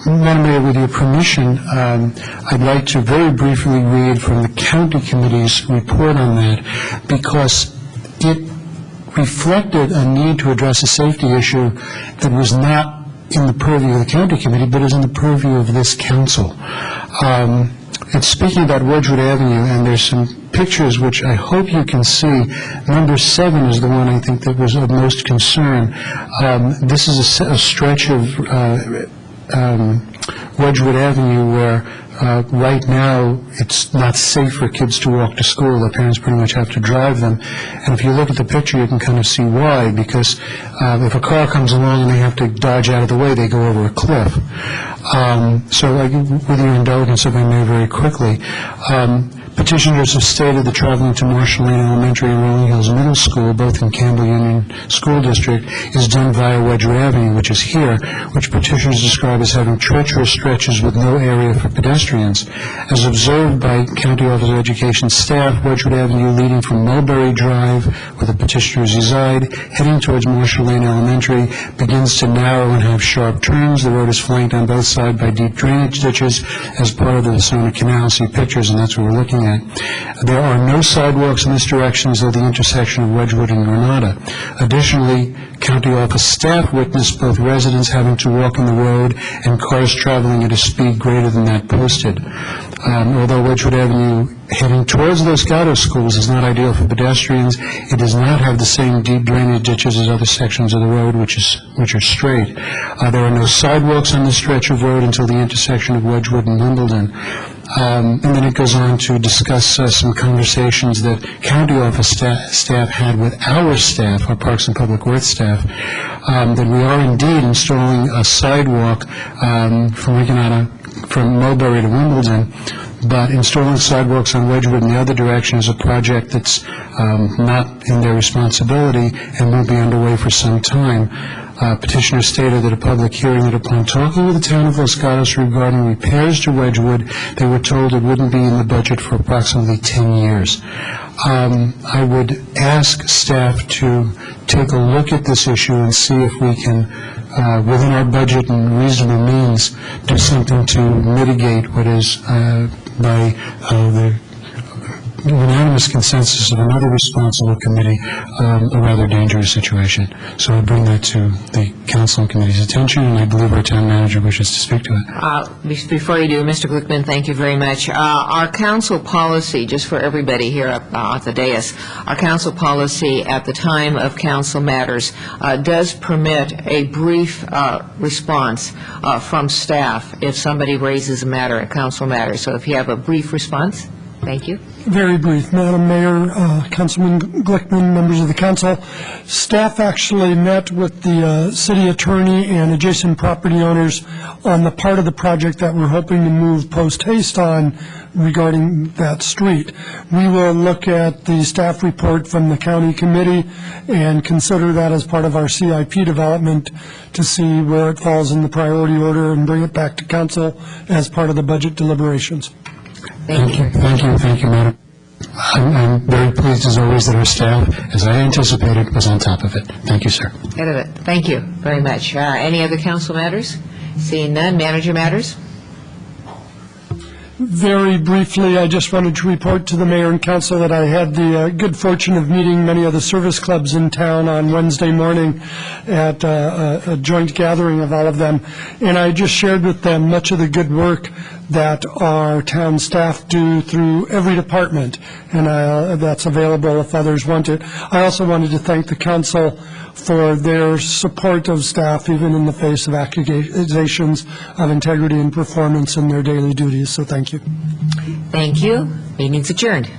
Madam Mayor, with your permission, I'd like to very briefly read from the county committee's report on that, because it reflected a need to address a safety issue that was not in the purview of the county committee, but is in the purview of this council. It's speaking about Wedgwood Avenue, and there's some pictures which I hope you can see. Number 7 is the one I think that was of most concern. This is a stretch of Wedgwood Avenue where right now it's not safe for kids to walk to school. Their parents pretty much have to drive them. And if you look at the picture, you can kind of see why, because if a car comes along and they have to dodge out of the way, they go over a cliff. So with your indulgence, if I may very quickly, petitioners have stated that traveling to Marshall Lane Elementary and Rolling Hills Middle School, both in Campbell Union School District, is done via Wedgwood Avenue, which is here, which petitioners describe as having treacherous stretches with no area for pedestrians. As observed by County Office of Education staff, Wedgwood Avenue leading from Mulberry Drive, where the petitioners reside, heading towards Marshall Lane Elementary, begins to narrow and have sharp turns. The road is flanked on both sides by deep drainage ditches as part of the Vasona Canal. See pictures, and that's what we're looking at. There are no sidewalks in this direction as of the intersection of Wedgwood and Granada. Additionally, county office staff witnessed both residents having to walk in the road and cars traveling at a speed greater than that posted. Although Wedgwood Avenue heading towards Los Gatos schools is not ideal for pedestrians, it does not have the same deep drainage ditches as other sections of the road, which are straight. There are no sidewalks on this stretch of road until the intersection of Wedgwood and Wimbledon. And then it goes on to discuss some conversations that county office staff had with our staff, our Parks and Public Works staff, that we are indeed installing a sidewalk from Mulberry to Wimbledon, but installing sidewalks on Wedgwood in the other direction is a project that's not in their responsibility and won't be underway for some time. Petitioner stated at a public hearing that upon talking with the town of Los Gatos regarding repairs to Wedgwood, they were told it wouldn't be in the budget for approximately 10 years. I would ask staff to take a look at this issue and see if we can, within our budget and reasonable means, do something to mitigate what is, by the unanimous consensus of another responsible committee, a rather dangerous situation. So I bring that to the council and committee's attention, and I believe our town manager wishes to speak to it. Before you do, Mr. Glickman, thank you very much. Our council policy, just for everybody here at the dais, our council policy at the time of council matters does permit a brief response from staff if somebody raises a matter at council matters. So if you have a brief response. Thank you. Very brief. Madam Mayor, Councilman Glickman, members of the council, staff actually met with the city attorney and adjacent property owners on the part of the project that we're hoping to move post-haste on regarding that street. We will look at the staff report from the county committee and consider that as part of our CIP development to see where it falls in the priority order and bring it back to council as part of the budget deliberations. Thank you. Thank you, Madam. I'm very pleased, as always, that our staff, as I anticipated, was on top of it. Thank you, sir. Head of it. Thank you very much. Any other council matters? Seeing none, manager matters? Very briefly, I just wanted to report to the mayor and council that I had the good fortune of meeting many of the service clubs in town on Wednesday morning at a joint gathering of all of them, and I just shared with them much of the good work that our town staff do through every department, and that's available if others want it. I also wanted to thank the council for their support of staff, even in the face of accusations of integrity and performance in their daily duties. So thank you. Thank you. Meeting's adjourned.